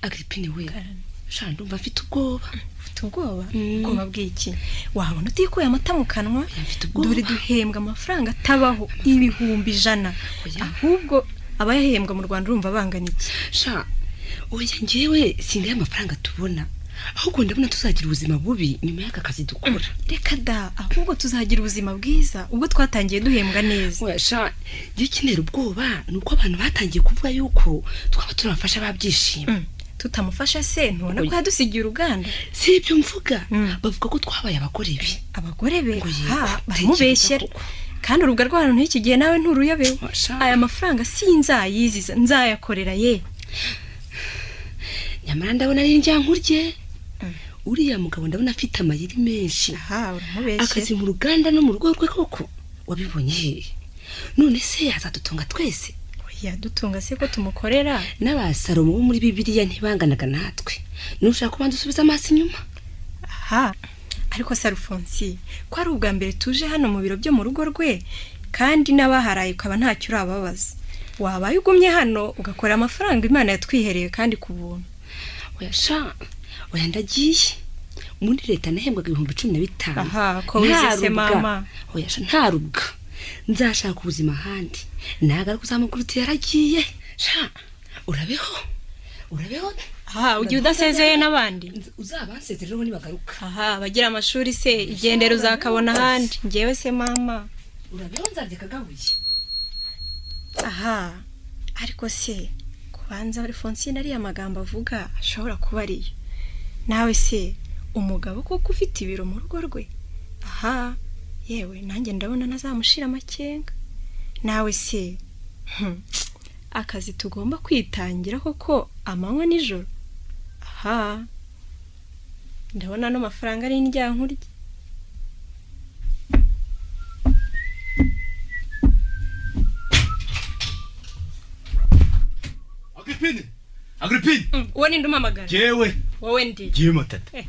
Agrippine we ndumva afite ubwoba. Ubwoba bw'iki? Wabona utikuye amata mu kanwa? Dore duhembwa amafaranga atabaho 100,000 ahubwo abayahembwa mu Rwanda urumva bangana iki? Oya ngewe singaye amafaranga tubona ahubwo ndabona tuzagira ubuzima bubi nyuma y'aka kazi dukora. Reka da, ahubwo tuzagira ubuzima bwiza ubwo twatangiye duhembwa neza. Oya gikinera ubwoba nuko abantu batangiye kuvuga yuko twaba turafasha babyishima. Tutamufasha se ntubona ko yadusigiye uruganda? Si ibyo mvuga, bavuga ko twabaye abagore be. Abagore be? Baramubeshyera. Kandi urubuga rw'abantu n'iki gihe nawe nturuyobewe. Aya mafaranga sinzayiziza, nzayakorera ye. Nyamara ndabona ari njyankurye. Uriya mugabo ndabona afite amayeri menshi. Uramubeshyera. Akazi mu ruganda no mu rugo rwe koko. Wabibonye he? None se yazadutunga twese? Yadutunga se ko tumukorera? N'abasalomo bo muri Bibiliya ntibanganaga natwe. Nushaka kubanza usubiza amaso inyuma. Ariko Alphonse ko ari ubwa mbere tuje hano mu biro byo mu rugo rwe kandi n'abaharaye ukaba ntacyo urababaza. Wabaye ugumye hano ugakora amafaranga Imana yatwihereye kandi ku buntu. Oya ndagiye. Muri leta nahembwaga 15,000. Ko wizese mama. Oya ntarubwa. Nzashaka ubuzima handi. Naga kuzamukuru yaragiye. Urabeho. Ugiye udasezeye n'abandi? Uzabasezereho nibagaruka. Bagira amashuri se igendera uzakabona handi. Ngewe se mama. Urabeho nzarye kagabuye. Ariko se kubanza Alphonse ari amagambo avuga ashobora kuba ariyo. Nawe se umugabo koko ufite ibiro mu rugo rwe? Yewe nanjye ndabona nazamushira amakenga. Nawe se akazi tugomba kwitangira koko amanywa nijoro? Ndabona no mafaranga ari indyankurye. Agrippine. Uwo ni ndumamagara. Jewe. Wowe ndi. Jewe matata.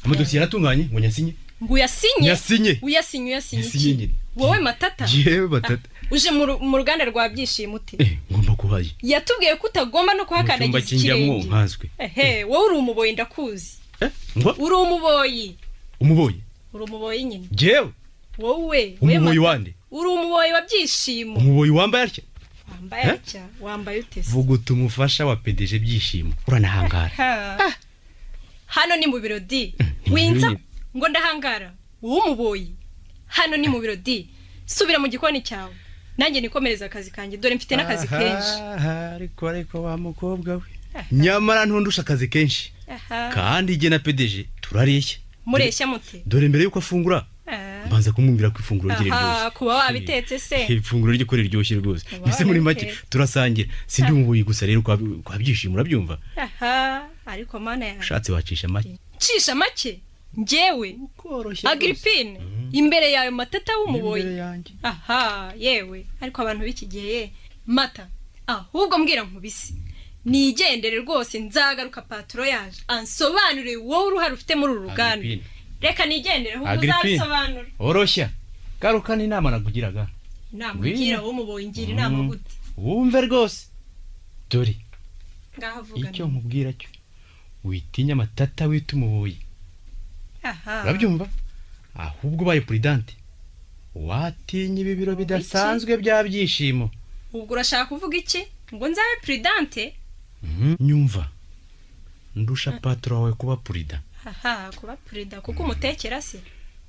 Amadosiye yaratunganye ngo nyasinye. Ngo yasinye? Yasinye. Uyasinye. Wowe matata? Jewe matata. Uje mu ruganda rwa byishimo ute? Ngomba kuhaye. Yatubwiye ko utagomba no kuhakandagiza ikirenge. Nkazwe. Wowe uri umuboyi ndakuzi. Ngo? Uri umuboyi. Umuboyi? Uri umuboyi nyine. Jewe. Wowe. Umuboyi wande? Uri umuboyi wa byishimo. Umuboyi wambaye atya? Wambaye atya? Wambaye ute se? Vuga utumufasha wa PDG byishimo. Uranahangara. Hano ni mu biro di. Winza ngo ndahangara. Wowe umuboyi. Hano ni mu biro di. Subira mu gikoni cyawe. Nanjye nikomereza akazi kanjye dore mfite n'akazi kenshi. Ariko wa mukobwa we. Nyamara ntundusha akazi kenshi. kandi jye na PDG turareshya mureshya mute dore mbere yuko afungura mbanza kumwumvira ko ifunguro rye ryoshye kuba wabitetse se ifunguro rye ko ryoshye rwose mbese muri make turasangira sindi umubuyi gusa rero kwa byishimo urabyumva ariko mana yawe shatse wacisha make cisha make njyewe Agrippine imbere yawe matata w'umuboyi yewe ariko abantu b'iki gihe mata ahubwo mbwira nkubisi nigendere rwose nzagaruka patro yaje ansobanure wowe uruhare ufite muri uru ruganda reka nigendere ahubwo uzabisobanura oroshya garukana inama nagugiraga inama ugira wo muboyi ngira inama gute wumve rwose dore ngahavuga icyo nkubwira cyo witinya matata wita umuboyi urabyumva ahubwo ubaye prudente watinya ibibiro bidasanzwe bya byishimo ubwo urashaka kuvuga iki ngo nzabe prudente nyumva ndusha patro wawe kuba prudent kuba prudent kuko umutekera se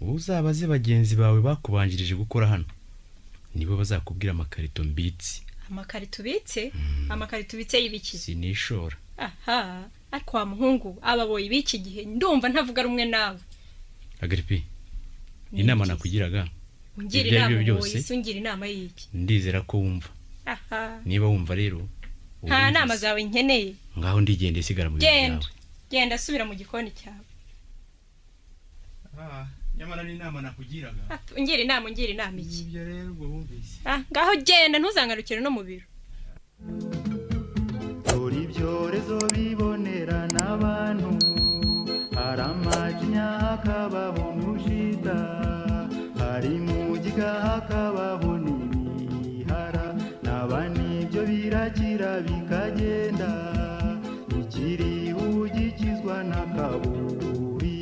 uzabaze bagenzi bawe bakubanjirije gukora hano nibo bazakubwira amakarito mbitsi amakarito bitse amakarito bitse y'ibiki sinishora ariko wa muhungu ababoyi b'iki gihe ndumva ntavuga rumwe nawe Agrippine inama nakugiraga ungira inama byose ungira inama y'iki ndizera ko wumva niba wumva rero nta nama zawe nkeneye ngaho ndigende sigara mu bintu genda subira mu gikoni cyawe nyamara ni inama nakugiraga ungira inama iki ibyo rero ubwo wumvise ngaho genda ntuzangarukire no mu biro dore ibyorezo bibonera n'abantu hari amajinya hakabaho n'ubushita hari mugiga hakabaho n'ibihara n'abandi ibyo birakira bikagenda ikiri ugikizwa n'akaburi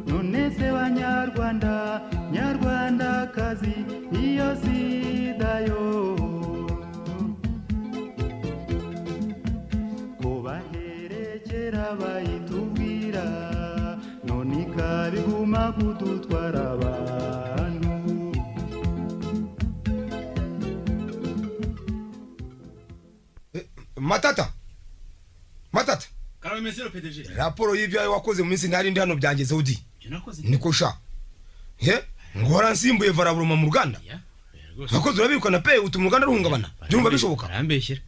none se banyarwanda nyarwandakazi iyo sida yo ko baherekera bayitubwira none ikabiguma kudutwara abantu matata karabe mesero PDG raporo y'ibyawe wakoze mu minsi ntari ndi hano byangezeho udi niko sha ngora nsimbuye varaburuma mu ruganda wakoze urabirukana pe utuma uruganda ruhungabana byumva bishoboka arambeshyira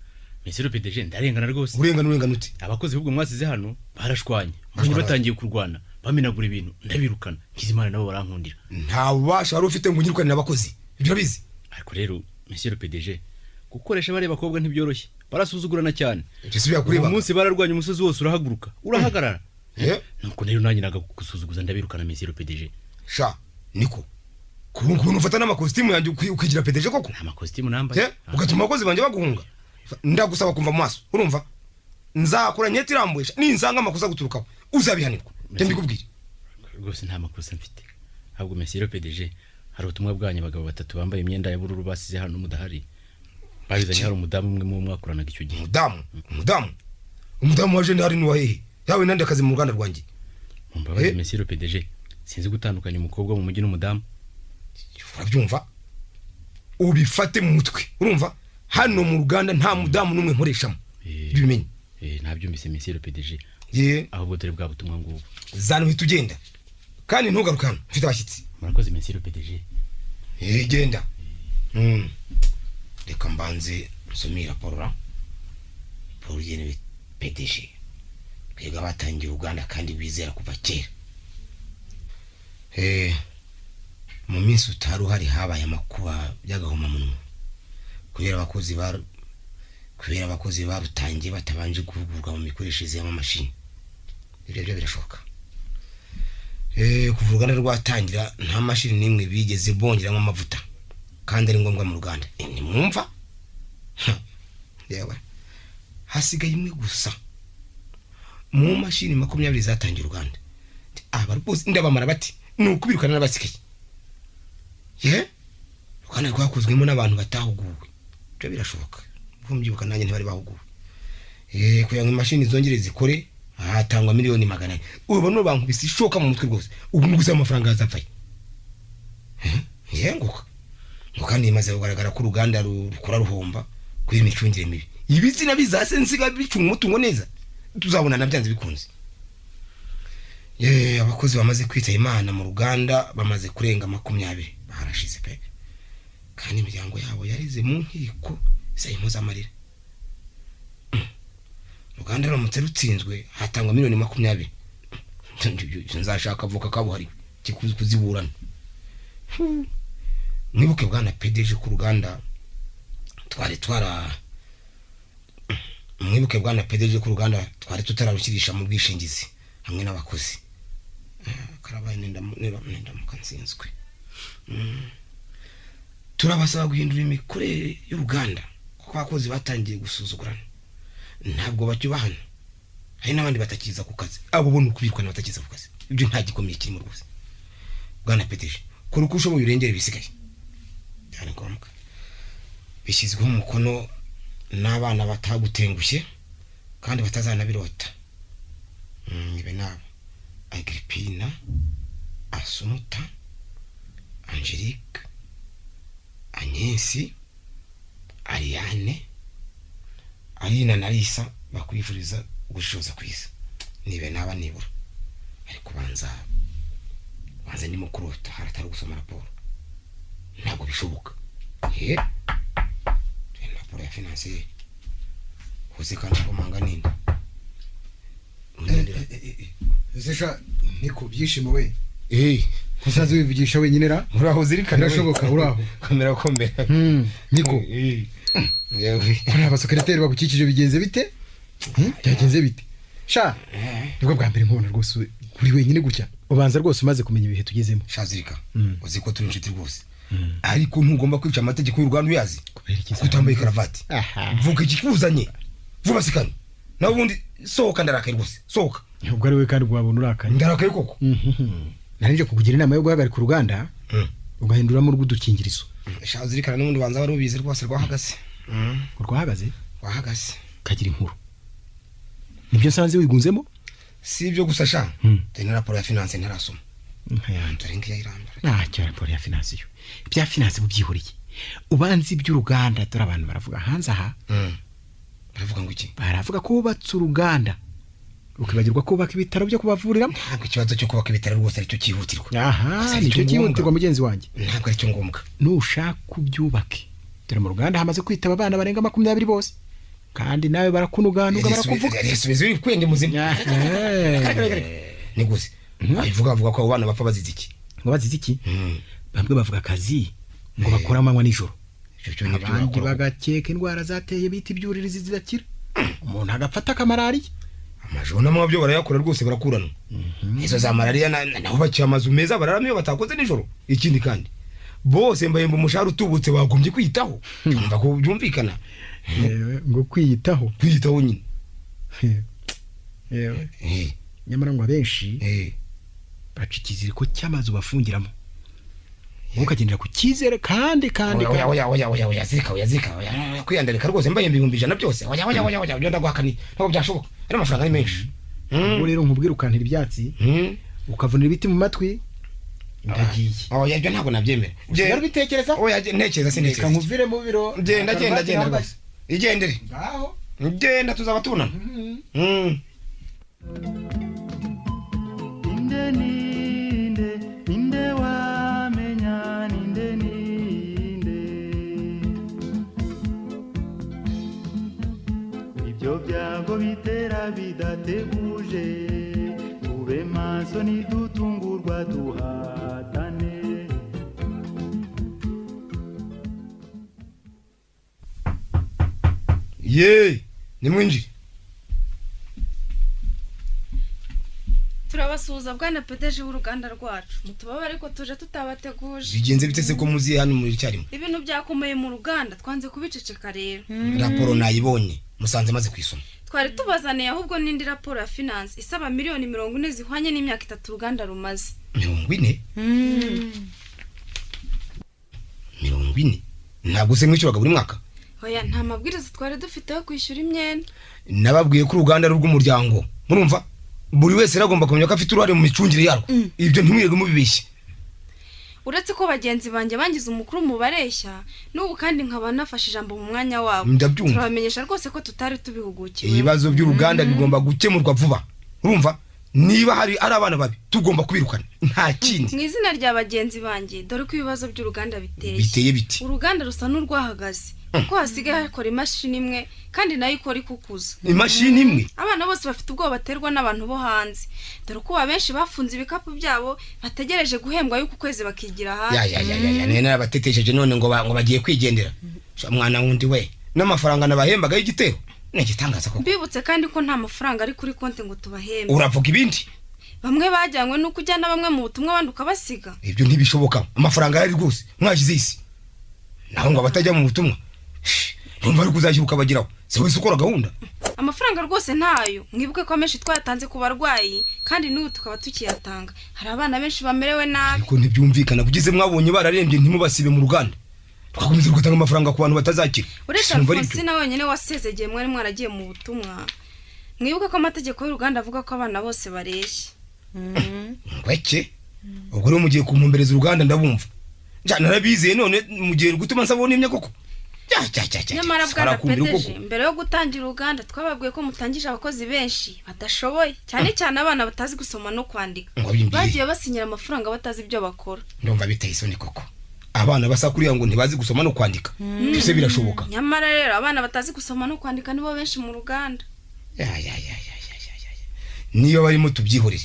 mesero PDG ndarengana rwose urengana uti abakozi b'ubwo mwasize hano barashwanye mbonye batangiye kurwana bamenagura ibintu ndabirukana Kizimana nabo barankundira nta bubasha wari ufite ngo unyirukane n'abakozi ibyo bizi ariko rero mesero PDG gukoresha bare bakobwa ntibyoroshye barasuzugurana cyane uyu munsi bararwanya umusozi wose urahaguruka urahagarara nuko rero nanjye nagagusuzuguza ndabirukana mesero PDG sha niko kubungu ufata n'amakositimu yanjye ukigira PDG koko amakositimu nambaye ugatuma abakozi banjye baguhunga ndagusaba kumva mu maso urumva nzakora nyeti irambwisha ninsanga amakosa guturukaho uzabihanirwa ndabikubwira rwose nta makosa mfite ahubwo mesero PDG hari ubutumwa bwanyu abagabo batatu bambaye imyenda y'ubururu basize hano mudahari babizanye hari umudamu umwe mu mwakoranaga icyo gihe umudamu waje ntari nuwahehe yawe nande akazi mu ruganda rwanjye mumbabaze mesero PDG sinzi gutandukanya umukobwa mu mujyi n'umudamu urabyumva ubifate mu mutwe urumva hano mu ruganda nta mudamu n'umwe nkoreshamo bimenye nabyumvise mesero PDG ahubwo dore bwa butumwa ngubu zana uhita ugenda kandi ntugaruke hano mfite abashyitsi murakoze mesero PDG genda reka mbanze nsomye raporo yenewe PDG twebwe batangiye Uganda kandi bizera kuva kera mu minsi utari uhari habaye amakuba by'agahoma munwa kubera abakozi barutangiye batabanje guhugurwa mu mikoreshereze y'amamashini ibyo birashoboka kuva uruganda rwatangira nta mashini n'imwe bigeze bongeramo amavuta kandi ari ngombwa mu Rwanda nimwumva yewe hasigaye imwe gusa mu mashini 20 zatangiye Rwanda abarwose ndabamara bati nukubirukana n'abasigaye Rwanda rwakozwemo n'abantu batahuguwe byo birashoboka bumbyuka nanjye ntibari bahuguwe kugira ngo imashini zongere zikore hatangwa miliyoni 100 ubu no bankubise ishoka mu mutwe rwose ubu nguze amafaranga azapfaye yenguka kandi imaze kugaragara ko uruganda rukora ruhomba kuri imicungire mibi ibitsina bizase nsiga bicunga umutungo neza tuzabona nabyanze bikunze. Abakozi bamaze kwita Imana mu ruganda bamaze kurenga 20 barashize pe, kandi imiryango yabo yarize mu nkiko sayimoza amarira. Ruganda ruramutse rutsinzwe hatangwa miliyoni 20. Nzashaka avoka kabuhari kuziburana. Mwibuke bwana PDG ku ruganda twari tutararukirisha mu bwishingizi hamwe n'abakozi. Karabaye nenda mukansinzwe. Turabasaba guhindura imikorere y'uruganda kuko abakozi batangiye gusuzugurana. Ntabwo bacyubahana. Hari n'abandi batakiza ku kazi. Abo bonye kubirwa n'abatakiza ku kazi. Ibyo nta gikomeye kirimo rwose. Bwana PDG kora uko ushoboye urengere bisigaye. Cyane ngombwa. Bishyizweho umukono n'abana batagutengushye kandi batazanabirota. Nibe nabo Agripina, Asumuta, Angelique, Agnesi, Ariane, Alina na Lisa bakwifuriza gushoza kwisa. Nibe naba nibura. Ariko banza ni mukurota haratari gusoma raporo. Ntabwo bishoboka. Raporo ya finance hose kandi komanga nini. Zesha niko byishimo we. Kusaza wivugisha wenyine ra? Uraho zirikana. Birashoboka uraho. Kamera kombera. Niko. Yewe. Kuri abasekreteri bagukikije bigenze bite? Byagenze bite? Sha. Nibwo bwa mbere nkubona rwose kuri wenyine gutya. Ubanza rwose umaze kumenya ibihe tugezemo. Shazirika. Uzi ko turi inshuti rwose. Ariko ntugomba kwica amategeko y'u Rwanda uyazi. Kutambaye karavati. Vuga ikikuzanye. Vuba sikana. Na ubundi sohoka ndarakaye rwose. Sohoka. Ubwo ari we kandi bwabona urakaye. Ndarakaye koko. Narije kukugira inama yo guhagarika uruganda ugahindura mu rw'udukingirizo. Shazirikana n'ubundi banza wari ubizi rwose rwahagaze. Urwahagaze? Wahagaze. Kagira inkuru. Nibyo nsanze wigunzemo? Si ibyo gusa sha. Tena raporo ya finance ntarasoma. Ntarenga yirambara. Cyo raporo ya finance yo. Ibya finance bubyihuriye. Ubanzi by'uruganda dore abantu baravuga hanze aha. Baravuga ngo iki? Baravuga ko bubatse uruganda. Ukibagirwa kubaka ibitaro byo kubavuriramo. Ntabwo ikibazo cyo kubaka ibitaro rwose aricyo cyihutirwa. Nicyo cyihutirwa mugenzi wanjye. Ntabwo aricyo ngombwa. Nushaka kubyubake. Dore mu ruganda hamaze kwitaba abana barenga 20 bose. Kandi nawe barakunuganuga barakuvuga. Yesubizo uri kwenge muzima. Niguze. Ayivuga ko abana bapfa bazize iki? Ngo bazize iki? Bamwe bavuga akazi ngo bakora amanywa nijoro. Abandi bagakeka indwara zateye biti byuririzi zidakira. Umuntu agafata kamarari. Amajona mu byo barayakora rwose barakurana. Izo za malaria naho baciye amazu meza bararamiyo batakoze nijoro. Ikindi kandi bose mbayemba umushahara utubutse bagombye kwitaho. Umva ko byumvikana. Ngo kwiyitaho nyine. Yewe. Nyamara ngo abenshi bacikizira ko cyamazu bafungiramo. Mukagendera ku kizere kandi oya zika kwiyandarika rwose mbaye 1,100 byose oya byo ndagwakani ntabwo byashoboka ari amafaranga ni menshi. Ubwo rero nkubwira ukantira ibyatsi ukavunira ibiti mu matwi ndagiye. Oya ibyo ntabwo nabyemera. Ugera bitekereza? Oya ntekereza sintekereza. Kankuvire mu biro. Genda rwose. Igendere. Ngaho. Genda tuzaba tubonana. Ninde wamenya ninde ibyo byago bitera bidateguje tube maso nidutungurwa duhatane. Nimwinjire. Turabasuhuza bwana PDG w'uruganda rwacu. Mutubaba ariko tuje tutabateguje. Bigenze bitese ko muzi hano muri cyarimo. Ibintu byakomeye mu ruganda twanze kubiceceka rero. Raporo nayibonye musanze maze kwisoma. Twari tubazaniye ahubwo n'indi raporo ya finance isaba miliyoni 40 zihwanye n'imyaka 3 uruganda rumaze. 40? 40? Ntabwo se mwicuraga buri mwaka? Oya nta mabwiriza twari dufite yo kwishyura imyenda. Nababwiye ko uruganda rw'umuryango. Murumva? Buri wese ragomba kumenya ko afite uruhare mu micungire yarwo. Ibyo ntimwirege mubibeshye. uretse ko bagenzi banjye bangize umukuru mu bareshya n'ubu kandi nkaba nafashe ijambo mu mwanya wabo Ndabyumva. turabamenyesha rwose ko tutari tubihugukiwe ibibazo by'uruganda bigomba gukemurwa vuba urumva niba hari ari abana babi tugomba kubirukana nta kindi mu izina rya bagenzi banjye dore ko ibibazo by'uruganda biteye biti uruganda rusa n'urwahagaze kuko hasigaye hakora imashini imwe kandi nayo ikora ikukuza imashini imwe abana bose bafite ubwoba baterwa n'abantu bo hanze dore ko abenshi bafunze ibikapu byabo bategereje guhembwa yuko ukwezi bakigira hafi ya nene abatetesheje none ngo bagiye kwigendera mwana wundi we n'amafaranga nabahembaga y'igitero n'igitangaza koko bibutse kandi ko nta mafaranga ari kuri konti ngo tubahembe uravuga ibindi bamwe bajyanywe no kujyana bamwe mu butumwa abandi ukabasiga ibyo ntibishoboka amafaranga ari rwose mwashize isi naho ngo abatajya mu butumwa numva ari kuzashyira ukabagiraho se wese ukora gahunda amafaranga rwose ntayo mwibuke ko menshi twayatanze ku barwayi kandi n'ubu tukaba tukiyatanga hari abana benshi bamerewe nabi ariko ntibyumvikana kugize mwabonye bararembye ntimubasibe mu ruganda twakomeza gutanga amafaranga ku bantu batazakira uretse Alphonsine wenyine wasezegeye mwari mwaragiye mu butumwa mwibuke ko amategeko y'uruganda avuga ko abana bose bareshya ngweke ubwo rero mugiye kumumbereza uruganda ndabumva narabizeye none mugiye gutuma nsabona imye koko nyamara bwarapedeje mbere yo gutangira uruganda twababwiye ko mutangije abakozi benshi badashoboye cyane cyane abana batazi gusoma no kwandika bagiye basinyira amafaranga batazi ibyo bakora ndumva biteye isoni koko abana basakuriya ngo ntibazi gusoma no kwandika byose birashoboka nyamara rero abana batazi gusoma no kwandika nibo benshi mu ruganda niyo barimo tubyihorere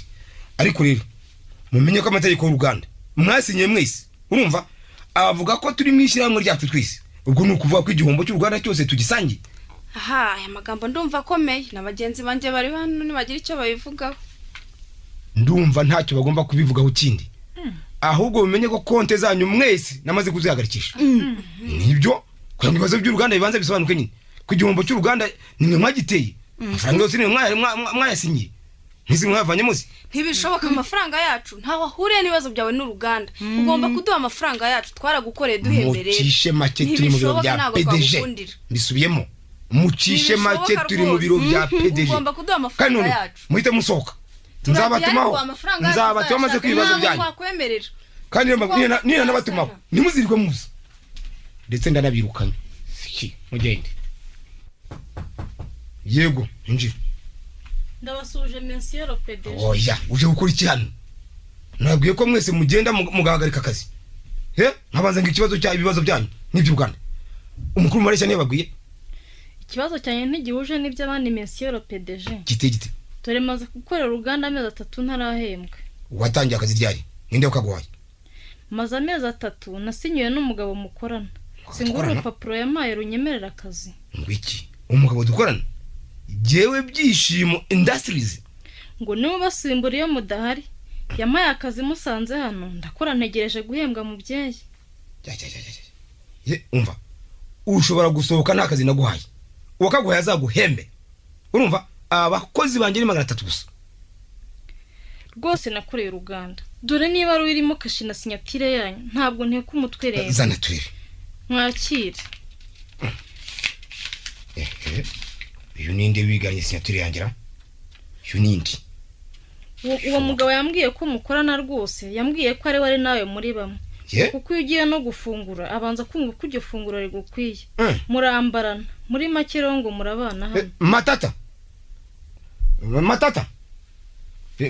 ariko rero mumenye ko amategeko y'uruganda mwasinye mwese urumva avuga ko turi mwishyirahamwe ryacu twese ubwo ni ukuvuga ko igihombo cy'uruganda cyose tugisangiye aya magambo ndumva akomeye na bagenzi banjye bari hano ntibagira icyo babivugaho ndumva ntacyo bagomba kubivugaho kindi ahubwo mumenye ko konte zanyu mwese namaze kuzihagarikisha nibyo kugira ngo ibibazo by'uruganda bibanza bisobanuke nyine ko igihombo cy'uruganda nimwe mwagiteye amafaranga yose nimwe mwayasinyiye ntizi mwavanye muzi ntibishoboka amafaranga yacu ntaho ahuriye n'ibibazo byawe n'uruganda ugomba kuduha amafaranga yacu twaragukoreye duhembereye mucishe make turi mu biro bya PDG mbisubiyemo mucishe make turi mu biro bya PDG ugomba kuduha amafaranga yacu muhite musohoka nzabatumaho maze kwibazo byanyu kandi niyo nabatumaho ntimuzirirwe muza ndetse ndanabirukanye mugende yego injira ndabasuje Monsieur PDG oya uje gukora iki hano nabwiye ko mwese mugenda mugahagarika akazi nkabanza ngo ikibazo cya ibibazo byanyu n'iby'uruganda umukuru mareshya niyo babwiye ikibazo cyane ntigihuje n'iby'abandi Monsieur PDG gite dore maze gukorera uruganda amezi 3 ntarahembwe watangiye akazi ryari ninde ukaguhaye maze amezi 3 nasinyiwe n'umugabo mukorana singura urupapuro yamaye runyemerera akazi ngwiki umugabo dukorana jewe byishimo industries ngo niwe basimbura iyo mudahari yamaye akazi musanze hano ndakora ntegereje guhembwa mu byeyi umva ushobora gusohoka nta kazi naguhaye uwakaguhaye azaguhembe urumva abakozi banjye ni 300 gusa rwose nakoreye uruganda dore niba rurimo kashi na sinyatire yanyu ntabwo nteka umutwe rero zana turere mwakire uyu ninde wiganye sinyatire yangira uyu nindi uwo mugabo yambwiye ko mukorana rwose yambwiye ko ari wari nawe muri bamwe kuko iyo ugiye no gufungura abanza kumva ko iryo funguro rigukwiye murambarana muri make rero ngo murabana hano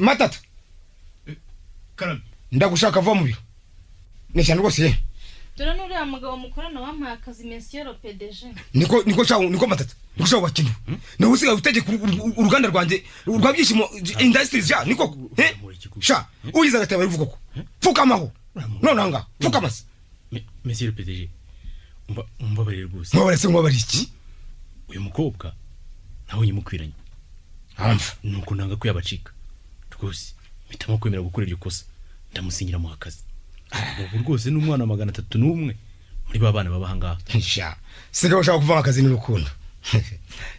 matata karame ndagushaka va mu biro neshyana rwose dore n'uriya mugabo mukorana wampaye akazi Monsieur PDG niko matata niko shawo wakinu nawe usigaye utegeka uruganda rwanjye rwa byishimo industries ya niko sha uyiza gataba bivuga ko pfukamaho nonanga pfukamase Monsieur PDG umbabarire rwose mwabaretse mwabari iki uyu mukobwa nawe nyimukwiranye nuko nanga ko yabacika rwose mitamo kwemera gukora iryo kosa ndamusinyira mu akazi ubu rwose n'umwana 301 muri babana babahanga sha sigaho ushaka kuva akazi n'urukundo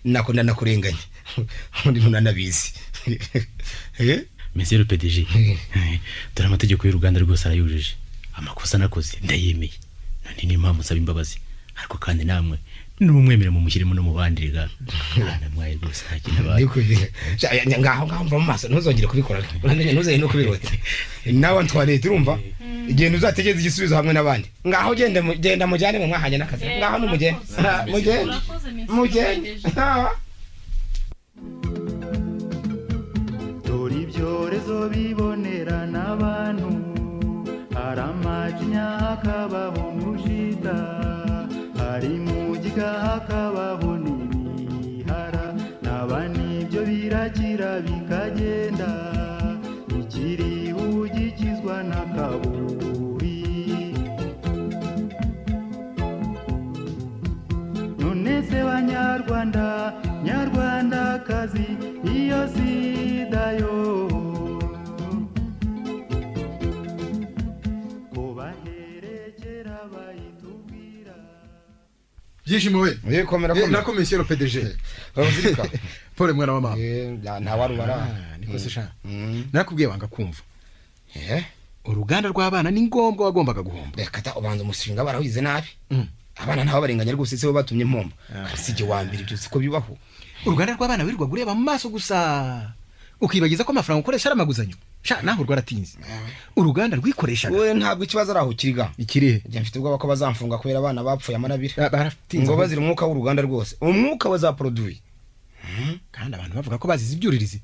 nako nakurenganye undi ntunanabizi Monsieur PDG dore amategeko y'uruganda rwose arayujije amakosa nakoze ndayemeye none ni impamvu nsaba imbabazi ariko kandi namwe n'umwemere mu mushyirimo no mu bandi ga mwana mwaye rwose ntakina baye ngaho mva mu maso ntuzongere kubikora ntuzongere no kubirota nawe Antoine urumva igihe uzategeza igisubizo hamwe n'abandi ngaho genda mujyane mu mwahanye n'akazi ngaho mugende dore ibyorezo bibonera n'abantu hari amajinya hakabaho n'ubushita hari mugiga hakabaho n'ibihara n'abandi ibyo birakira bikagenda ikiri ugikizwa n'akaburi none se banyarwanda nyarwandakazi iyo sida yo kubaherekera bayitubwira byishimo we na komisiyo PDG urabuzirika Paul mwana wa mama nta warubara niko se sha nakubwiye wanga kumva uruganda rw'abana ni ngombwa wagombaga guhomba reka ta ubanza umushinga barawize nabi abana ntaho barenganya rwose se bo batumye impomba kasije wa mbere byo siko bibaho uruganda rw'abana wirirwa gureba mu maso gusa ukibagiza ko amafaranga ukoresha ari amaguzanyo sha naho rwaratinze uruganda rwikoreshaga we ntabwo ikibazo araho kiriga ikirihe njye mfite ubwoba ko bazamfunga kubera abana bapfuye amarabira baratinze ngo bazira umwuka w'uruganda rwose umwuka wa za produit kandi abantu bavuga ko bazize ibyuririzi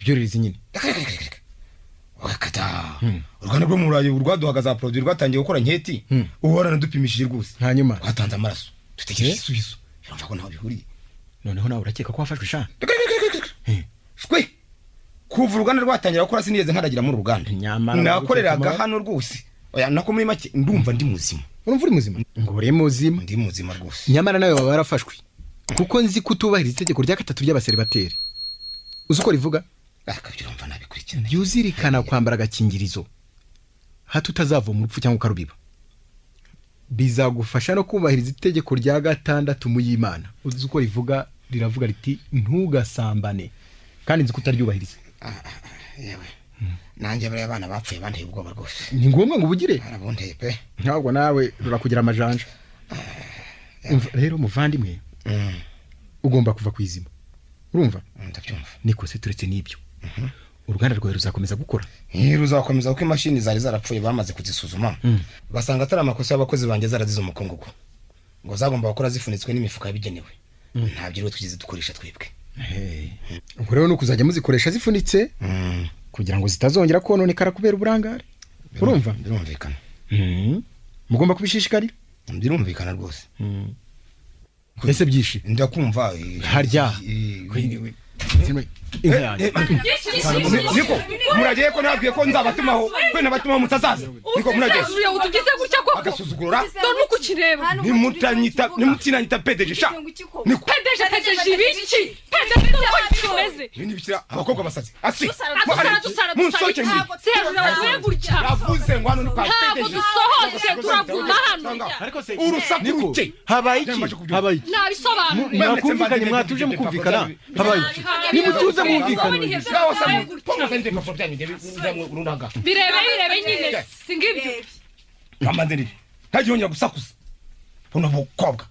ibyuririzi nyine wakata uruganda rwo mu Burayi urwaduhaga za produit rwatangiye gukora nketi uhorana dupimishije rwose hanyuma watanze amaraso dutegereje isubizo urumva ko naho bihuriye noneho nawe urakeka ko wafashwe sha shwe kuva uruganda rwatangira gukora sinigeze nkaragira muri uruganda nakoreraga hano rwose oya nako muri make ndumva ndi muzima urumva uri muzima ngo uri muzima ndi muzima rwose nyamara nawe waba warafashwe kuko nzi kutubahiriza itegeko rya 3 ry'abaseribateri uzi uko rivuga akabyumva nabikurikirana yuzirikana kwambara agakingirizo hato utazava mu rupfu cyangwa ukarubiba bizagufasha no kubahiriza itegeko rya 6 mu y'Imana uzi uko rivuga riravuga riti ntugasambane kandi nzi kutaryubahiriza yewe nanjye bari abana bapfuye banteye ubwoba rwose ni ngombwa ngo ubugire arabonteye pe ntabwo nawe rurakugira amajanja rero muvandimwe ugomba kuva kwizima urumva ndabyumva niko se turetse n'ibyo uruganda rwawe ruzakomeza gukora ruzakomeza kuko imashini zari zarapfuye bamaze kuzisuzuma basanga atari amakosa y'abakozi banjye zarazize umukungugu ngo zagomba gukora zifunitswe n'imifuka yabigenewe ntabyo rero twigize dukoresha twebwe ubwo rero no kuzajya muzikoresha zifunitse kugira ngo zitazongera kononekara kubera uburangare urumva birumvikana mugomba kubishishikarira birumvikana rwose ese byinshi ndakumva harya niko muragiye ko nabwiye ko nzabatumaho kwe nabatumaho mutazaza niko muragiye utugize gutya koko agasuzugura none uko ukireba nimutinanyita PDG sha niko PDG ibiki PDG nuko kimeze ni bikira abakobwa basazi asi munsoke ngi serura wavuye gutya yavuze ngo hano ni kwa PDG dusohoke turaguma hano urusaku ruke habaye iki nabisobanura nakumvikanye mwatuje mukumvikana habaye iki nimutuze mwumvikana birebe nyine singibyo amandiri ntajyongera gusakuza uno bukobwa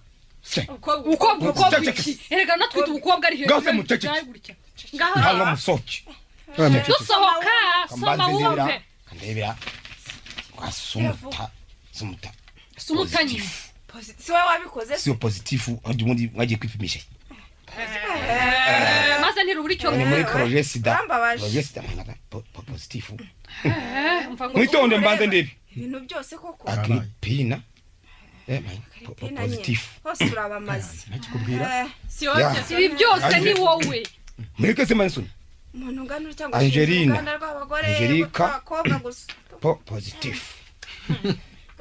ukobwa iki erega natwe ubukobwa ari hejuru ngaho mucece ngaho musoke dusohoka soma wumve kandebera sumuta sumutanyi siwe wabikoze siyo positifu undi mwagiye kwipimisha maze ntiruburi cyo ni muri projet sida positifu mwitonde mbanze ndebe ibintu byose koko agripina positifu hose urabamaze nakikubwira ibi byose ni wowe mweke se mansoni umuntu ngana cyangwa Angelina Angelica positifu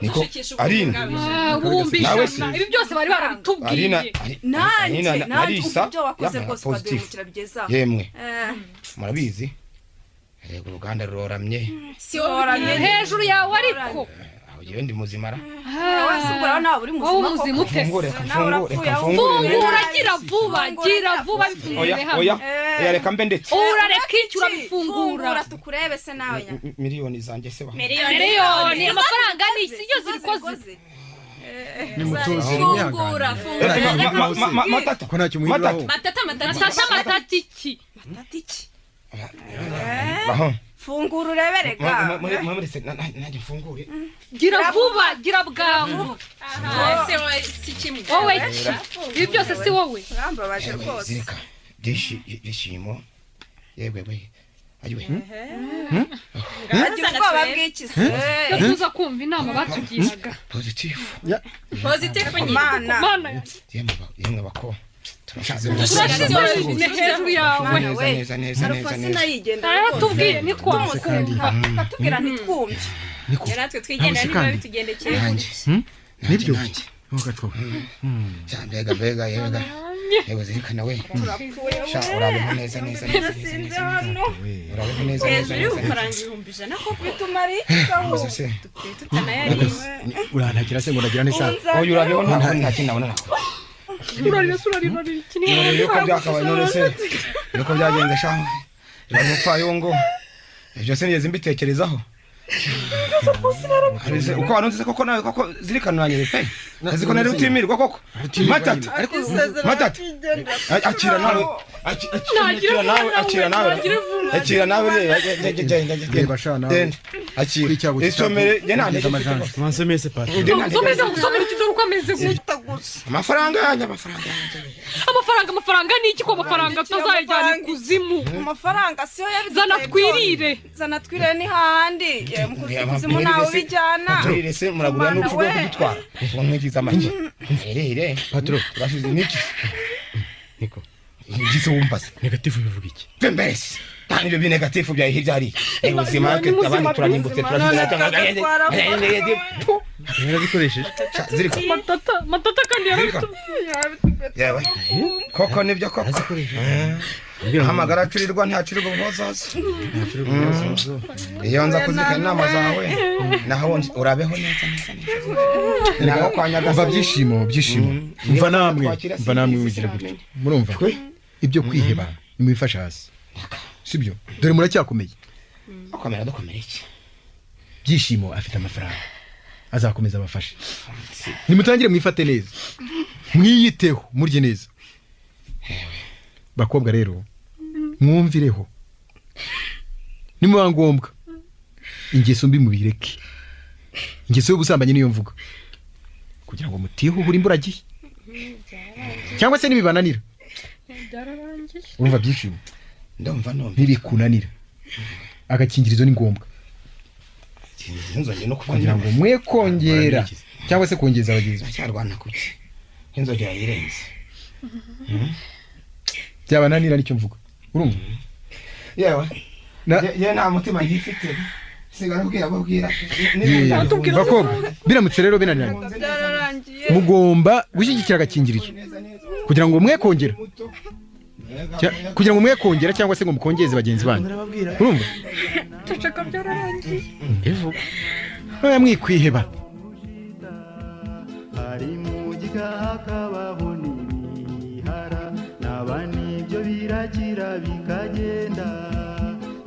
niko Arina nawe ibi byose bari barabitubwiye nanjye Narisa ibyo wakoze rwose ukadurukira bigeza yemwe murabizi rego uruganda ruroramye si woramye hejuru yawe ariko yewe ndi muzimara wasubura nawe uri muzima utese fungura gira vuba bifungure hano oya reka mbe ndetse urareka iki urabifungura tukurebe se nawe miliyoni zanjye se ba miliyoni amafaranga ni iki iyo zirikoze nimutuze fungura matata ko ntacyo muhinduraho matata iki baho fungura ureberega muretse nanjye mfungure gira vuba gira bwangu ese wowe si kimwe wowe ibi byose si wowe urambabaje rwose zirika dishimo yewe ayiwe ngagira ubwoba bw'iki se tuza kumva inama batugiraga positive mana yemwe bako turashize hejuru yawe neza tubwiye ntitwamukumva batubwira ntitwumve natwe twigendera niba bitugendekeye nibyo mbega yewe zirikana we urabeho neza urabeho neza hejuru ukaranga 1,000 ko bitumari tutanayari urantakira se ngo ndagira n'isaha oya urabeho nta kintu nabona yuko byakabaye none se yuko byagenze shaho umupfayongo ibyo se nigeze mbitekerezaho uko wanunze koko nawe koko zirikananye pe azi ko nari utimirwa koko matata akira nawe reba shana akira isomere je nandeze amajanja mwansomese pati usomere ikizo ukomeze guta amafaranga ni iki ko amafaranga tuzayajyana ikuzimu amafaranga siyo zana twirire ni hahandi kuzimu nawe ubijyana turire se muragura n'upfu bwo kudutwara mwigize amaki rere patro urashize niki niko igise wumbaza negative bivuga iki pembesi kandi ibyo negative bya hirya hari ubuzima abandi turanimbutse yarabikoresheje zirika matata kandi yewe koko nibyo koko hamagara acurirwa ntacurirwa ubuhozaza iyo nza kuzirikana inama zawe naho urabeho neza naho kwa umva byishimo umva namwe wigira gutyo murumva ibyo kwiheba nimwifasha hasi sibyo dore muracyakomeye akomera dukomere iki byishimo afite amafaranga azakomeza abafashe nimutangire mwifate neza mwiyiteho murye neza bakobwa rero mwumvireho nimuba ngombwa ingeso mbi mubireke ingeso y'ubusambanyi niyo mvuga kugira ngo mutihuhure imburagihe cyangwa se nibibananira urumva byishimo ndumva ntibikunanira agakingirizo ni ngombwa kugira ngo mwe kongera cyangwa se kongeza abagizi cyarwana kuki inzogera yirenze byabananira nicyo mvuga urumva yewe nta mutima ngifite sigara kubwira bakobwa biramutse rero binaniranye mugomba gushyigikira agakingirizo kugira ngo mwe kongera cyangwa se ngo mukongeze bagenzi banyu urumva tucaka byararangiye oya mwikwiheba hari mugiga hakabaho n'ibihara n'abandi ibyo biragira bikagenda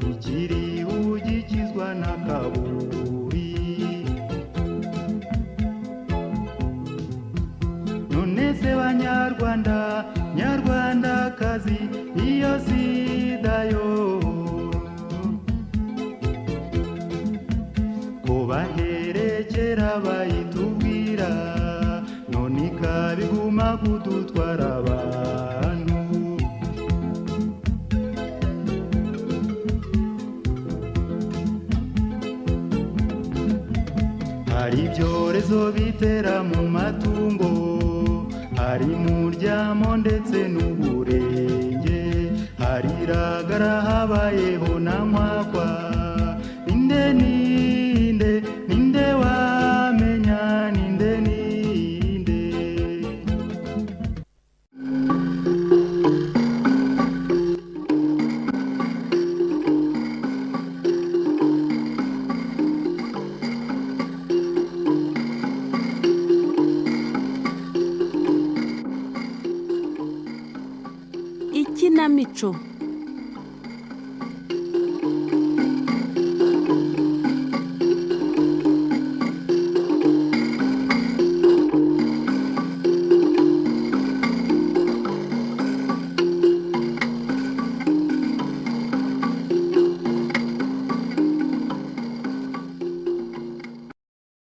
ikiri ugikizwa n'akaburi none se banyarwanda nyarwandakazi iyo sidayo baherekera bayitubwira none ikabiguma kudutwara abantu hari ibyorezo bitera mu matungo hari muryamo ndetse n'uburenge hari iragara habayeho na mwakwa ninde wamenya ninde Ikinamico